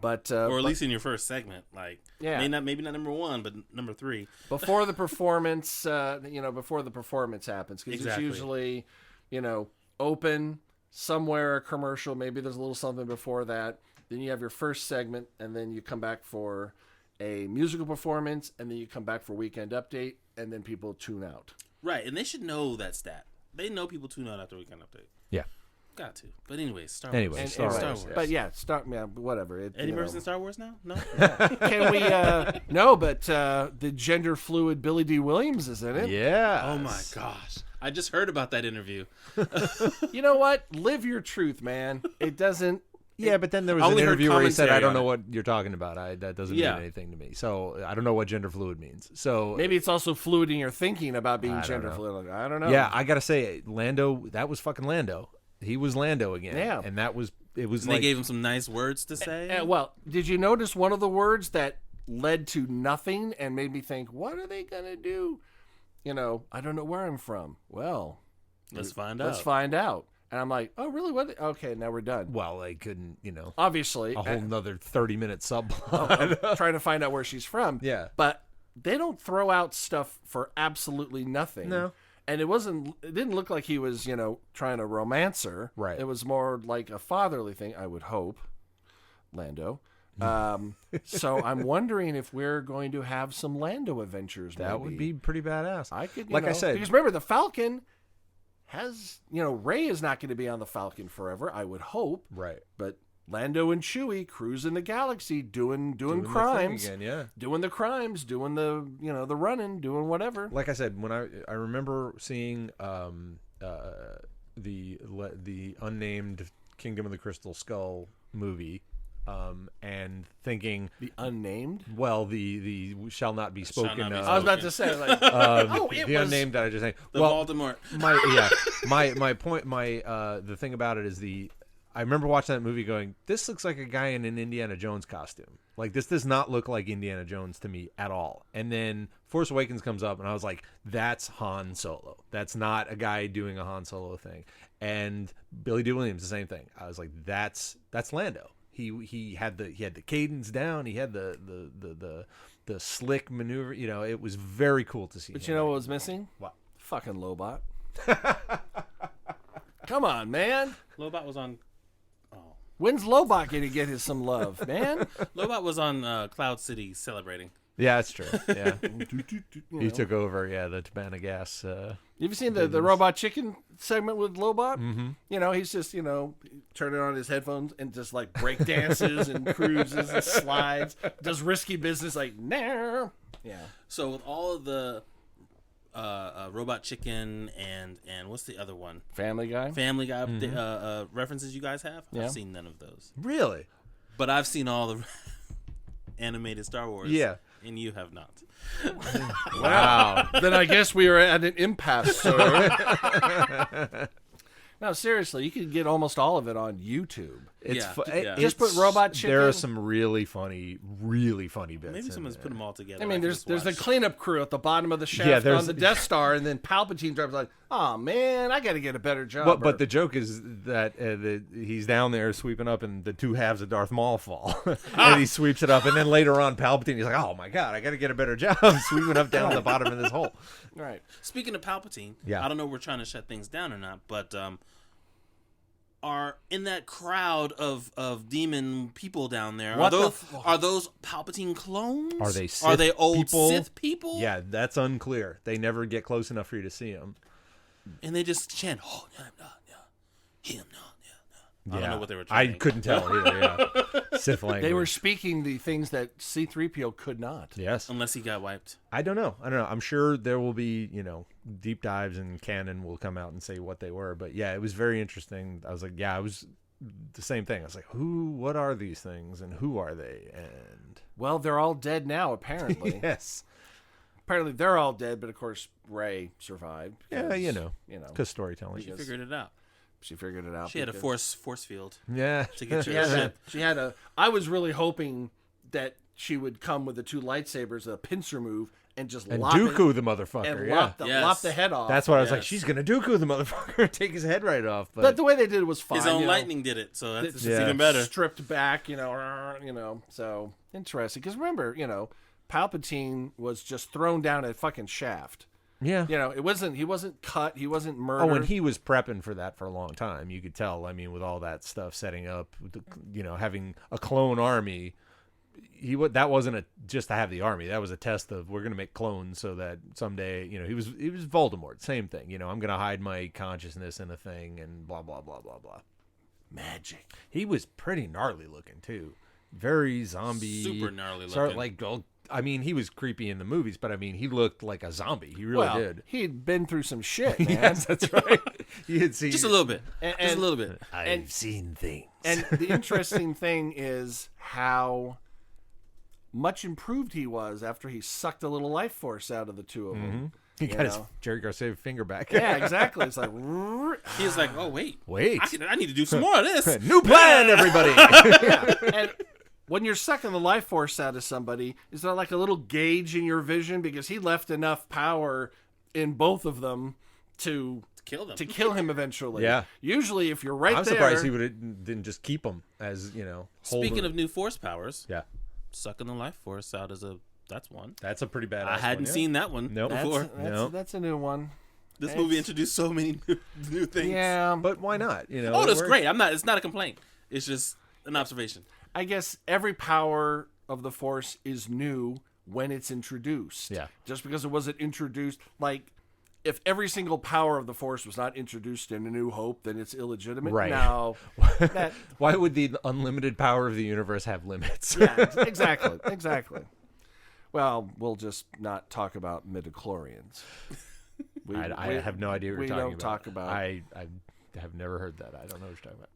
But or at least in your first segment, like yeah. maybe not number 1, but number 3 before the performance. Before the performance happens, because Exactly. it's usually, open somewhere, a commercial. Maybe there's a little something before that. Then you have your first segment, and then you come back for a musical performance, and then you come back for Weekend Update, and then people tune out. Right, and they should know that stat. They know people tune out after Weekend Update. Yeah. Got to. But anyways, Star Wars. Star Wars. Wars. But yeah, whatever. Eddie Murphy's in Star Wars now? No? Can we? No, but the gender fluid Billy D. Williams is in it. Yeah. Oh my gosh. I just heard about that interview. You know what? Live your truth, man. It doesn't. Yeah, but then there was I an only heard interview where he said, commentary I don't on know it. what you're talking about. That doesn't mean anything to me. So I don't know what gender fluid means. So Maybe it's also fluid in your thinking about being gender know. fluid. I don't know. yeah, I got to say, Lando, that was fucking Lando. He was Lando again. Yeah. And it was And like, they gave him some nice words to say. Well, did you notice one of the words that led to nothing and made me think, what are they going to do? I don't know where I'm from. Well, Let's find let's out. find out. And I'm like, oh, really? What? Okay, now we're done. well, they couldn't, Obviously. a whole nother 30-minute subplot. I'm trying to find out where she's from. Yeah. But they don't throw out stuff for absolutely nothing. No. And it didn't look like he was, trying to romance her. Right. It was more like a fatherly thing, I would hope. Lando. So I'm wondering if we're going to have some Lando adventures. That maybe. would be pretty badass. I could, I said, because remember the Falcon has, Rey is not going to be on the Falcon forever. I would hope. right. But Lando and Chewie cruising the galaxy, doing Doing the thing crimes again, yeah. doing the crimes, doing the the running, doing whatever. Like I said, when I remember seeing the unnamed Kingdom of the Crystal Skull movie, and thinking, The unnamed. well, the shall not be spoken. not be I was about to say, like, it the was unnamed that I just saying. The Voldemort. My point, the thing about it is I remember watching that movie going, this looks like a guy in an Indiana Jones costume. Like, this does not look like Indiana Jones to me at all. And then Force Awakens comes up, and I was like, that's Han Solo. That's not a guy doing a Han Solo thing. And Billy D. Williams, the same thing. I was like, that's Lando. He had the cadence down. He had the slick maneuver. It was very cool to see. but you know what was missing? What? Fucking Lobot. Come on, man. Lobot was on. When's Lobot going to get some love, man? Lobot was on Cloud City celebrating. Yeah, that's true. Yeah, he took over. Yeah, the Tabana gas. Have you seen the Robot Chicken segment with Lobot? Mm-hmm. He's just, turning on his headphones and just like break dances and cruises and slides. Does risky business like, nah. Yeah. So with all of the Robot Chicken and what's the other one? Family Guy? Family Guy references you guys have? Yeah. I've seen none of those. Really? But I've seen all the animated Star Wars. Yeah. And you have not. Wow. Then I guess we are at an impasse, sir. No, seriously, you can get almost all of it on YouTube. It's Yeah. Just put Robot Chicken. There are some really funny bits. Maybe in someone's there. put them all together. I mean, can there's just the watch. cleanup crew at the bottom of the shaft Yeah, there's- on the Death Star, and then Palpatine drives like, oh man, I got to get a better job. But the joke is that he's down there sweeping up, and the two halves of Darth Maul fall, and he sweeps it up, and then later on, Palpatine, he's like, "Oh my god, I got to get a better job sweeping up down the bottom of this hole." right. Speaking of Palpatine, Yeah. I don't know if we're trying to shut things down or not, but are in that crowd of demon people down there? What Are those Palpatine clones? Are they Are they Sith old people? Sith people? Yeah, that's unclear. They never get close enough for you to see them. And they just chant, "Oh, no, him, no." I don't know what they were I chanting. couldn't tell either. Yeah, Sith language. They were speaking the things that C-3PO could not. Yes. Unless he got wiped. I don't know. I'm sure there will be, deep dives, and canon will come out and say what they were. But yeah, it was very interesting. I was like, yeah, it was the same thing. I was like, what are these things and who are they? And Well, they're all dead now, apparently. yes. Apparently they're all dead, but of course Rey survived. Yeah, because, because storytelling. She figured it out. She figured it out. She had a force field Yeah. to get your ship. She had a. I was really hoping that she would come with the 2 lightsabers, a pincer move, and just and lop Dooku it, the motherfucker. and Yeah, lop the head off. that's what I was like. She's gonna Dooku the motherfucker, take his head right off. But the way they did it was fine. His own lightning did it, so that's just even better. Stripped back, you know. So interesting because remember, Palpatine was just thrown down a fucking shaft. Yeah. He wasn't cut. He wasn't murdered. Oh, and he was prepping for that for a long time. You could tell. I mean, with all that stuff setting up, having a clone army, that wasn't just to have the army. That was a test of we're going to make clones so that someday, he was Voldemort. Same thing. I'm going to hide my consciousness in a thing and blah, blah, blah, blah, blah. Magic. He was pretty gnarly looking too. Very zombie. Super gnarly looking. He was creepy in the movies, but he looked like a zombie. He really did. He'd been through some shit, man. Yes, that's right. He had seen just a little bit. Just a little bit. I've seen things. And the interesting thing is how much improved he was after he sucked a little life force out of the 2 of them. He got his Jerry Garcia finger back. Yeah, exactly. It's like he's like, oh wait, I need to do some more of this. New plan, everybody. Yeah. And when you're sucking the life force out of somebody, is there like a little gauge in your vision? Because he left enough power in both of them to kill them, to kill him eventually. Yeah. Usually, if you're right I'm there, surprised he didn't just keep him as Speaking of new force powers, yeah, sucking the life force out that's one. That's a pretty bad. I hadn't seen that one before. That's a new one. This movie introduced so many new things. Yeah, but why not? Oh, that's great. It's not a complaint. It's just an observation. I guess every power of the Force is new when it's introduced. Yeah. Just because it wasn't introduced, like, if every single power of the Force was not introduced in A New Hope, then it's illegitimate. Right. Now, why would the unlimited power of the universe have limits? Yeah, exactly. Well, we'll just not talk about midichlorians. I have no idea what you're talking about. We don't talk about... I have never heard that. I don't know what you're talking about.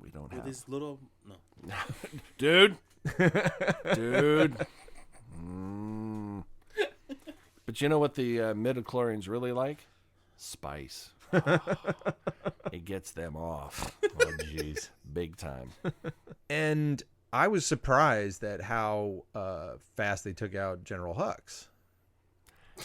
We don't have... These little... No. Dude. But you know what the midichlorians really like? Spice. It gets them off. Oh, jeez. Big time. And I was surprised at how fast they took out General Hux.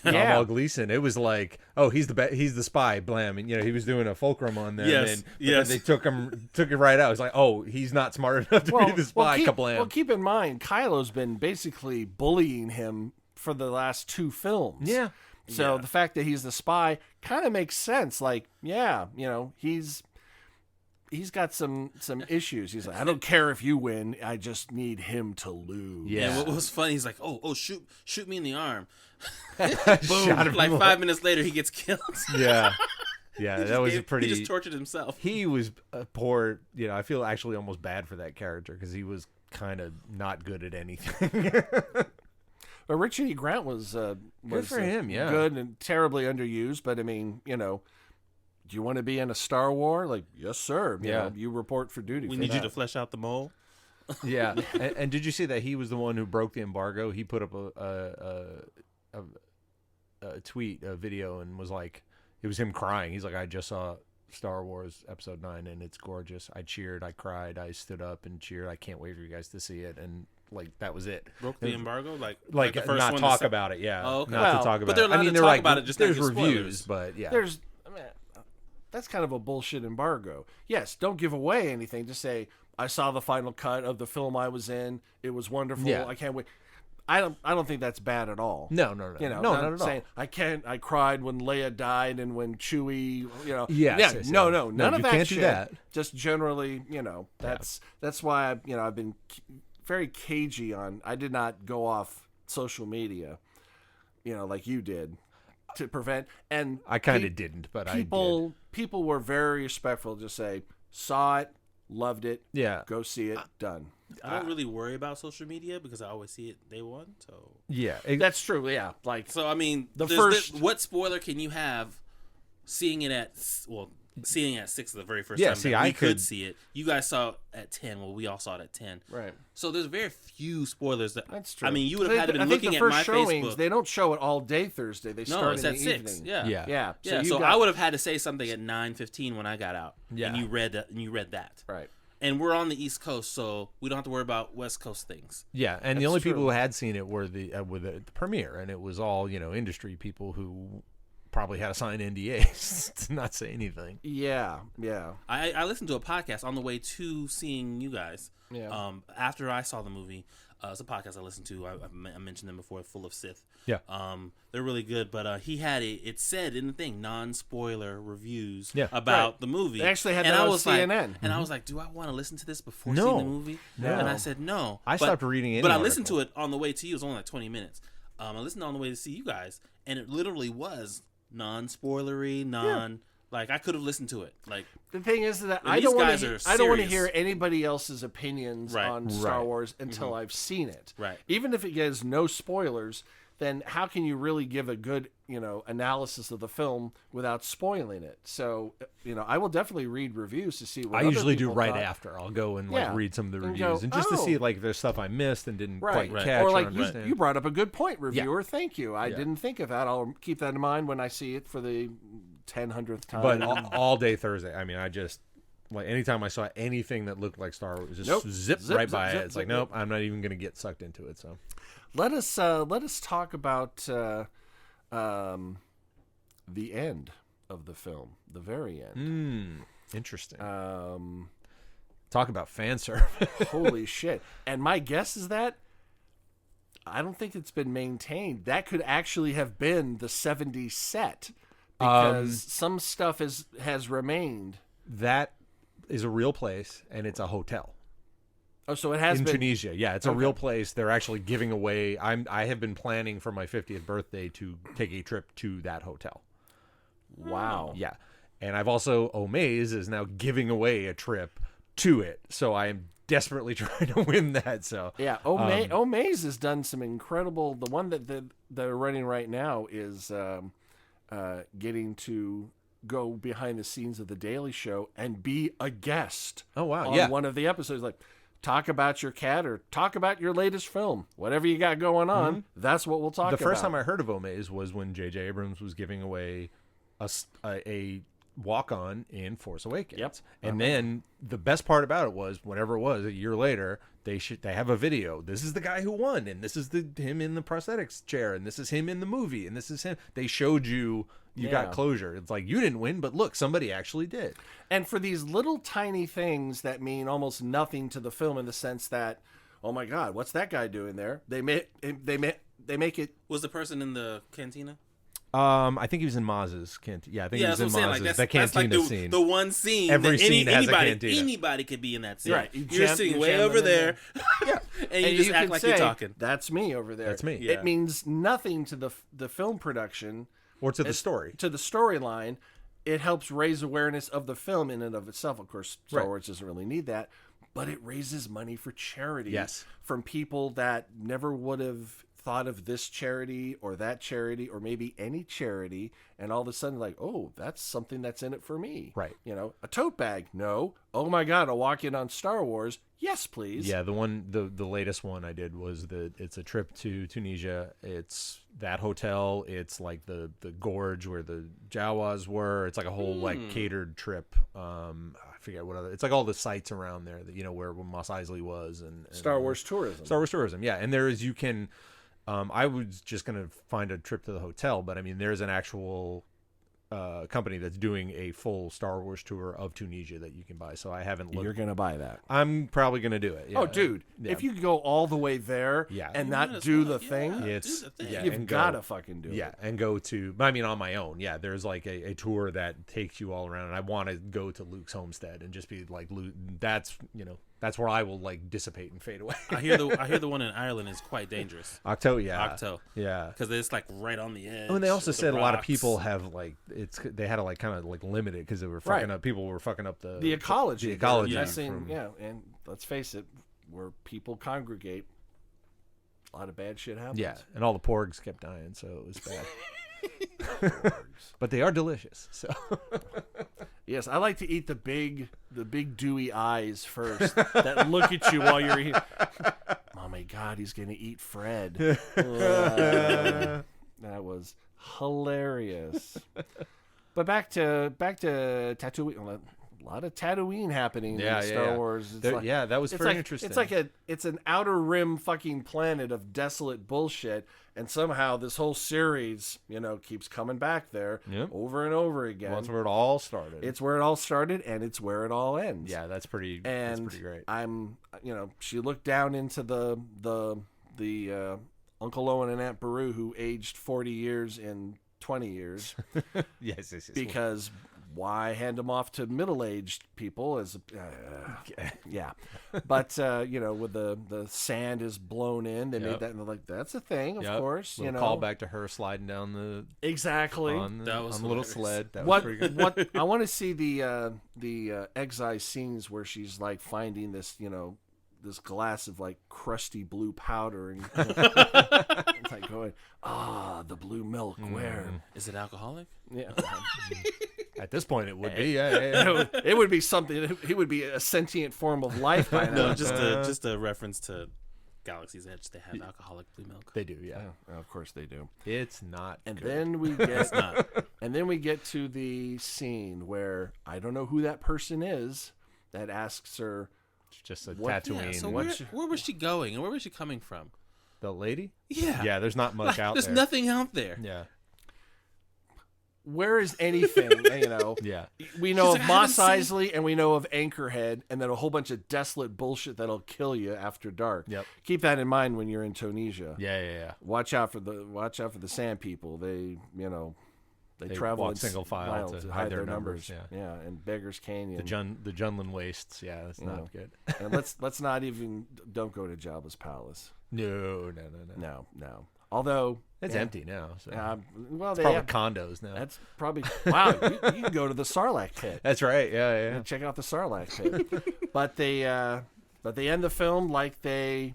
Domhnall Gleeson. It was like, oh, he's the spy, blam, and he was doing a fulcrum on them. Yes. And they took it right out. It was like, oh, he's not smart enough to be the spy. Kablam. Well, keep in mind, Kylo's been basically bullying him for the last 2 films. Yeah. So the fact that he's the spy kind of makes sense. Like, he's got some issues. He's like, I don't care if you win. I just need him to lose. Yeah. And what was funny? He's like, oh, shoot me in the arm. Boom. Like 5 minutes later, he gets killed. Yeah. Yeah, that was pretty... He just tortured himself. He was poor. I feel actually almost bad for that character because he was kind of not good at anything. But Richard E. Grant was good for him, yeah. Good and terribly underused. But I mean, do you want to be in a Star Wars? Like, yes, sir. You report for duty. We need you to flesh out the mole. Yeah. And did you see that he was the one who broke the embargo? He put up a tweet, a video, and was like, it was him crying. He's like, I just saw Star Wars Episode 9, and it's gorgeous. I cheered, I cried, I stood up and cheered. I can't wait for you guys to see it. And that was it. Broke the embargo, like the first not one talk about it. Yeah. Oh, okay. Not to talk about. But they're allowed to talk about it. Just there's not reviews, spoilers. But yeah, that's kind of a bullshit embargo. Yes, don't give away anything. Just say I saw the final cut of the film I was in. It was wonderful. Yeah. I can't wait. I don't think that's bad at all. No. Not at saying all. I cried when Leia died and when Chewie, Yes, no, none of that can't shit. Do that. Just generally, that's why I've been very cagey on. I did not go off social media, like you did, to prevent. And I kind of didn't, but I did. People were very respectful. Just say saw it, loved it. Yeah, go see it. Done. I don't really worry about social media because I always see it day one. So yeah, that's true. Yeah, so I mean, what spoiler can you have seeing it at 6 the very first time we could see it? You guys saw it at 10. Well, we all saw it at 10. Right. So there's very few spoilers. That's true. I mean, you would have had to been looking at my Facebook. They don't show it all day Thursday. They start it's in at the 6. evening. Yeah. Yeah. So I would have had to say something at 9:15 when I got out. Yeah. And you read that. Right. And we're on the East Coast, so we don't have to worry about West Coast things. Yeah, and the only people who had seen it were the premiere, and it was all industry people who probably had to sign NDAs to not say anything. Yeah. I listened to a podcast on the way to seeing you guys. Yeah. After I saw the movie, it's a podcast I listened to. I mentioned them before, Full of Sith. Yeah. They're really good, but he had it said in the thing, non-spoiler reviews Right. about the movie. They actually had that on CNN. And I was like, do I want to listen to this before seeing the movie? No. And I said no. I stopped reading it. But I listened to it on the way to you. It was only like 20 minutes. I listened on the way to see you guys, and it literally was non-spoilery, like I could have listened to it. Like the thing is that I these don't want guys to. are I don't want to serious. hear anybody else's opinions on Star Wars until I've seen it. Right. Even if it gives no spoilers, then how can you really give a good analysis of the film without spoiling it? So I will definitely read reviews to see what I other usually do people right thought. after. I'll go and Yeah. read some of the And reviews go, and just to see "Oh." like if there's stuff I missed and didn't Right. quite catch Or like understand. you brought up a good point, reviewer. Thank you. I Yeah. didn't think of that. I'll keep that in mind when I see it for the 100th time. But all day Thursday, I mean, I just like anytime I saw anything that looked like Star Wars, just Nope. zip Zip, right zip, by zip, it. It's zip, like, nope, I'm not even going to get sucked into it. So let us talk about the end of the film, the very end. interesting. Talk about fan service. Holy shit! And my guess is that I don't think it's been maintained. That could actually have been the 70s set because some stuff has remained. That is a real place, and it's a hotel. Oh, so it has in been Tunisia. Yeah, it's a real place. They're actually giving away. I have been planning for my 50th birthday to take a trip to that hotel. Wow. Yeah, and I've also Omaze is now giving away a trip to it, so I am desperately trying to win that. So yeah, Omaze has done some incredible. The one that they're running right now is getting to go behind the scenes of the Daily Show and be a guest. Oh wow, on yeah. one of the episodes, like talk about your cat or talk about your latest film, whatever you got going on. That's what we'll talk about. The first time I heard of Omaze was when J.J. Abrams was giving away a walk-on in Force Awakens. Yep. And then the best part about it was, whenever it was, a year later, they have a video. This is the guy who won, and this is him in the prosthetics chair, and this is him in the movie, and this is him. They showed you got closure. It's like, you didn't win, but look, somebody actually did. And for these little tiny things that mean almost nothing to the film, in the sense that, oh my God, what's that guy doing there? They make it. Was the person in the cantina? I think he was in Maz's cantina. Yeah, I think he was in Maz's. The cantina like scene. The one scene. Every scene has a anybody, cantina. Anybody could be in that scene. Right. You're sitting way over there. Yeah. and you just act can like say, you're talking. That's me over there. That's me. Yeah. It means nothing to the film production or to the story. To the storyline. It helps raise awareness of the film in and of itself. Of course, Star Wars doesn't really need that, but it raises money for charity. Yes. From people that never would have thought of this charity or that charity or maybe any charity, and all of a sudden like, oh, that's something that's in it for me. Right. A tote bag. No. Oh my God, I'll walk in on Star Wars. Yes, please. Yeah, the latest one I did was it's a trip to Tunisia. It's that hotel. It's like the gorge where the Jawas were. It's like a whole like catered trip. I forget what other. It's like all the sites around there that where Mos Eisley was and Star Wars tourism. Star Wars tourism. Yeah, and there is you can. I was just going to find a trip to the hotel, but I mean, there's an actual company that's doing a full Star Wars tour of Tunisia that you can buy. So I haven't looked. You're going to buy that. I'm probably going to do it. Yeah. Oh, dude. Yeah. If you go all the way there and not do the thing, you've got to fucking do it. Yeah, and go to, I mean, on my own. Yeah, there's like a tour that takes you all around. And I want to go to Luke's homestead and just be like, Luke, that's where I will like dissipate and fade away. I hear the one in Ireland is quite dangerous. Octo, yeah. Octo. Yeah. Because it's like right on the edge. Oh, and they also said a lot of rocks. people have like they had to like kind of like limit it because they were fucking up. People were fucking up the ecology. The ecology. And let's face it, where people congregate, a lot of bad shit happens. Yeah, and all the porgs kept dying, so it was bad. But they are delicious. So yes, I like to eat the big dewy eyes first that look at you while you're eating. Oh my God, he's gonna eat Fred. That was hilarious. But back to Tatooine. lot of Tatooine happening in Star Wars. It's that was very interesting. It's like it's an outer rim fucking planet of desolate bullshit, and somehow this whole series, keeps coming back there over and over again. Well, that's where it all started. It's where it all started, and it's where it all ends. Yeah, that's pretty great. I'm, she looked down into the Uncle Owen and Aunt Beru who aged 40 years in 20 years. yes. Because why hand them off to middle-aged people? Yeah. But, with the sand is blown in, they made that, and they're like, that's a thing, of course. Call back to her sliding down the... Exactly. On the little sled. That was pretty good. What I want to see the exile scenes where she's, like, finding this, this glass of like crusty blue powder, and it's like going, the blue milk. Where is it? Alcoholic? Yeah. At this point, it would be. Yeah. It would be something. It would be a sentient form of life by now. No, just a reference to Galaxy's Edge. They have alcoholic blue milk. They do. Yeah. Of course they do. It's not. And good. then we get. It's not. And then we get to the scene where I don't know who that person is that asks her. Just a Tatooine. Yeah, so where was she going and where was she coming from? The lady? Yeah. Yeah, there's not much out there. There's nothing out there. Yeah. Where is anything, Yeah. We know of Mos Eisley and we know of Anchorhead, and then a whole bunch of desolate bullshit that'll kill you after dark. Yep. Keep that in mind when you're in Tunisia. Yeah. Watch out for the sand people. They travel walk single file to hide their numbers. Yeah, and Beggars Canyon. The Junlin Wastes. Yeah, that's not good. And let's not even don't go to Jabba's palace. No. Although it's empty now. So. Well, they have condos now. That's probably wow. You can go to the Sarlacc pit. That's right. Yeah. And check out the Sarlacc pit. But they end the film like they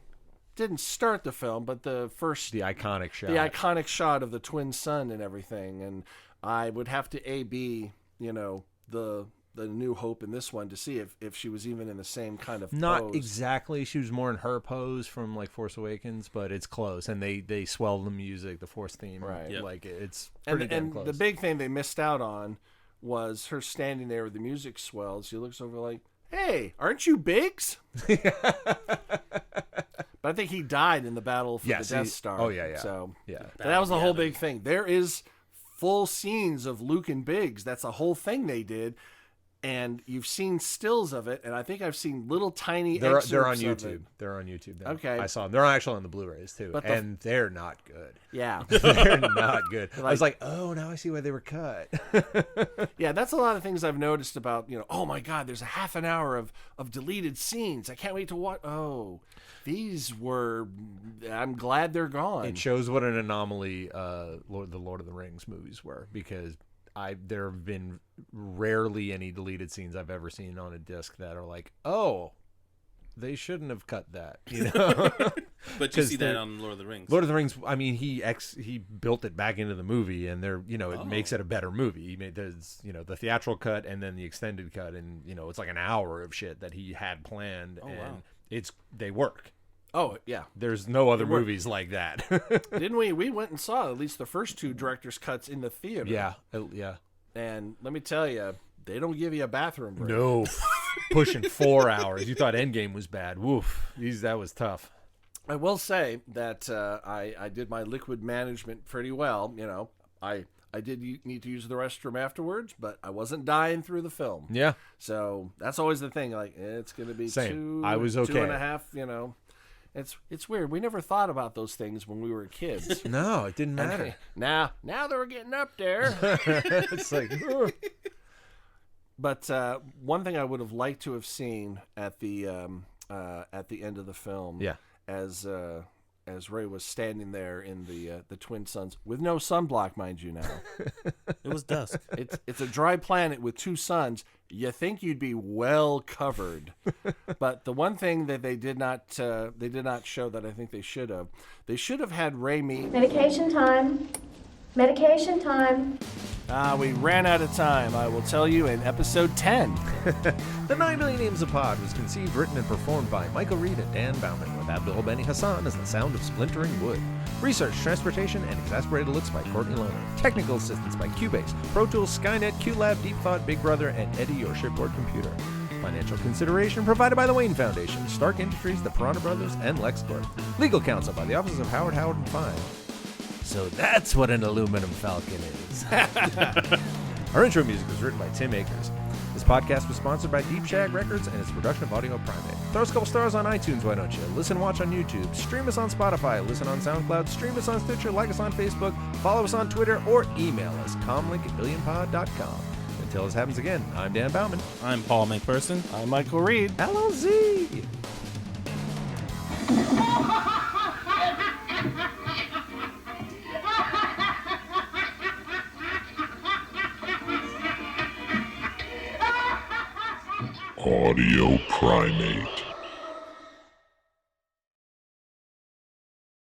didn't start the film, but the iconic shot of the twin sun and everything. And I would have to A/B, the New Hope in this one to see if she was even in the same kind of not pose. Exactly. She was more in her pose from like Force Awakens, but it's close. And they swell the music, the Force theme, right? Yep. Like it's pretty damn close. The big thing they missed out on was her standing there with the music swells. She looks over like, "Hey, aren't you Biggs?" But I think he died in the battle for the Death Star. Oh yeah. So yeah, that was the whole big thing. There is full scenes of Luke and Biggs. That's a whole thing they did. And you've seen stills of it, and I think I've seen little tiny excerpts They're on of YouTube. it. They're on YouTube now. Okay. I saw them. They're actually on the Blu-rays too, and they're not good. Yeah. They're not good. I was like, oh, now I see why they were cut. Yeah, that's a lot of things I've noticed about, oh my God, there's a half an hour of deleted scenes. I can't wait to watch. Oh, I'm glad they're gone. It shows what an anomaly the Lord of the Rings movies were, because there have been rarely any deleted scenes I've ever seen on a disc that are like, oh, they shouldn't have cut that, But you see that on Lord of the Rings. Lord of the Rings, I mean, he built it back into the movie, and it makes it a better movie. He made the theatrical cut and then the extended cut, and it's like an hour of shit that he had planned, they work. Oh, yeah. There's no other movies like that. Didn't we? We went and saw at least the first two director's cuts in the theater. Yeah. And let me tell you, they don't give you a bathroom break. No. Pushing 4 hours. You thought Endgame was bad. Woof. That was tough. I will say that I did my liquid management pretty well. I did need to use the restroom afterwards, but I wasn't dying through the film. Yeah. So that's always the thing. Like, it's going to be Same. I was okay. 2.5, It's weird. We never thought about those things when we were kids. No, it didn't matter. Now that we're getting up there. It's like... But one thing I would have liked to have seen at the end of the film, as Rey was standing there in the twin suns with no sunblock, mind you. Now it was dusk. It's a dry planet with two suns. You think you'd be well covered, but the one thing that they did not show that I think they should have had Rey meet. Medication time. We ran out of time. I will tell you in episode 10. The 9 Million Names of Pod was conceived, written, and performed by Michael Reed and Dan Bauman, with Abdul Beni Hassan as the sound of splintering wood. Research, transportation, and exasperated looks by Courtney Lohner. Technical assistance by Cubase, Pro Tools, Skynet, QLab, Deep Thought, Big Brother, and Eddie, your shipboard computer. Financial consideration provided by the Wayne Foundation, Stark Industries, the Piranha Brothers, and LexCorp. Legal counsel by the Offices of Howard and Fine. So that's what an aluminum falcon is. Our intro music was written by Tim Akers. This podcast was sponsored by Deep Shag Records and its production of Audio Primate. Throw us a couple stars on iTunes, why don't you? Listen, watch on YouTube. Stream us on Spotify. Listen on Soundcloud. Stream us on Stitcher. Like us on Facebook. Follow us on Twitter. Or email us, comlink@billionpod.com. Until this happens again, I'm Dan Bauman. I'm Paul McPherson. I'm Michael Reed. LLZ. Audio Primate.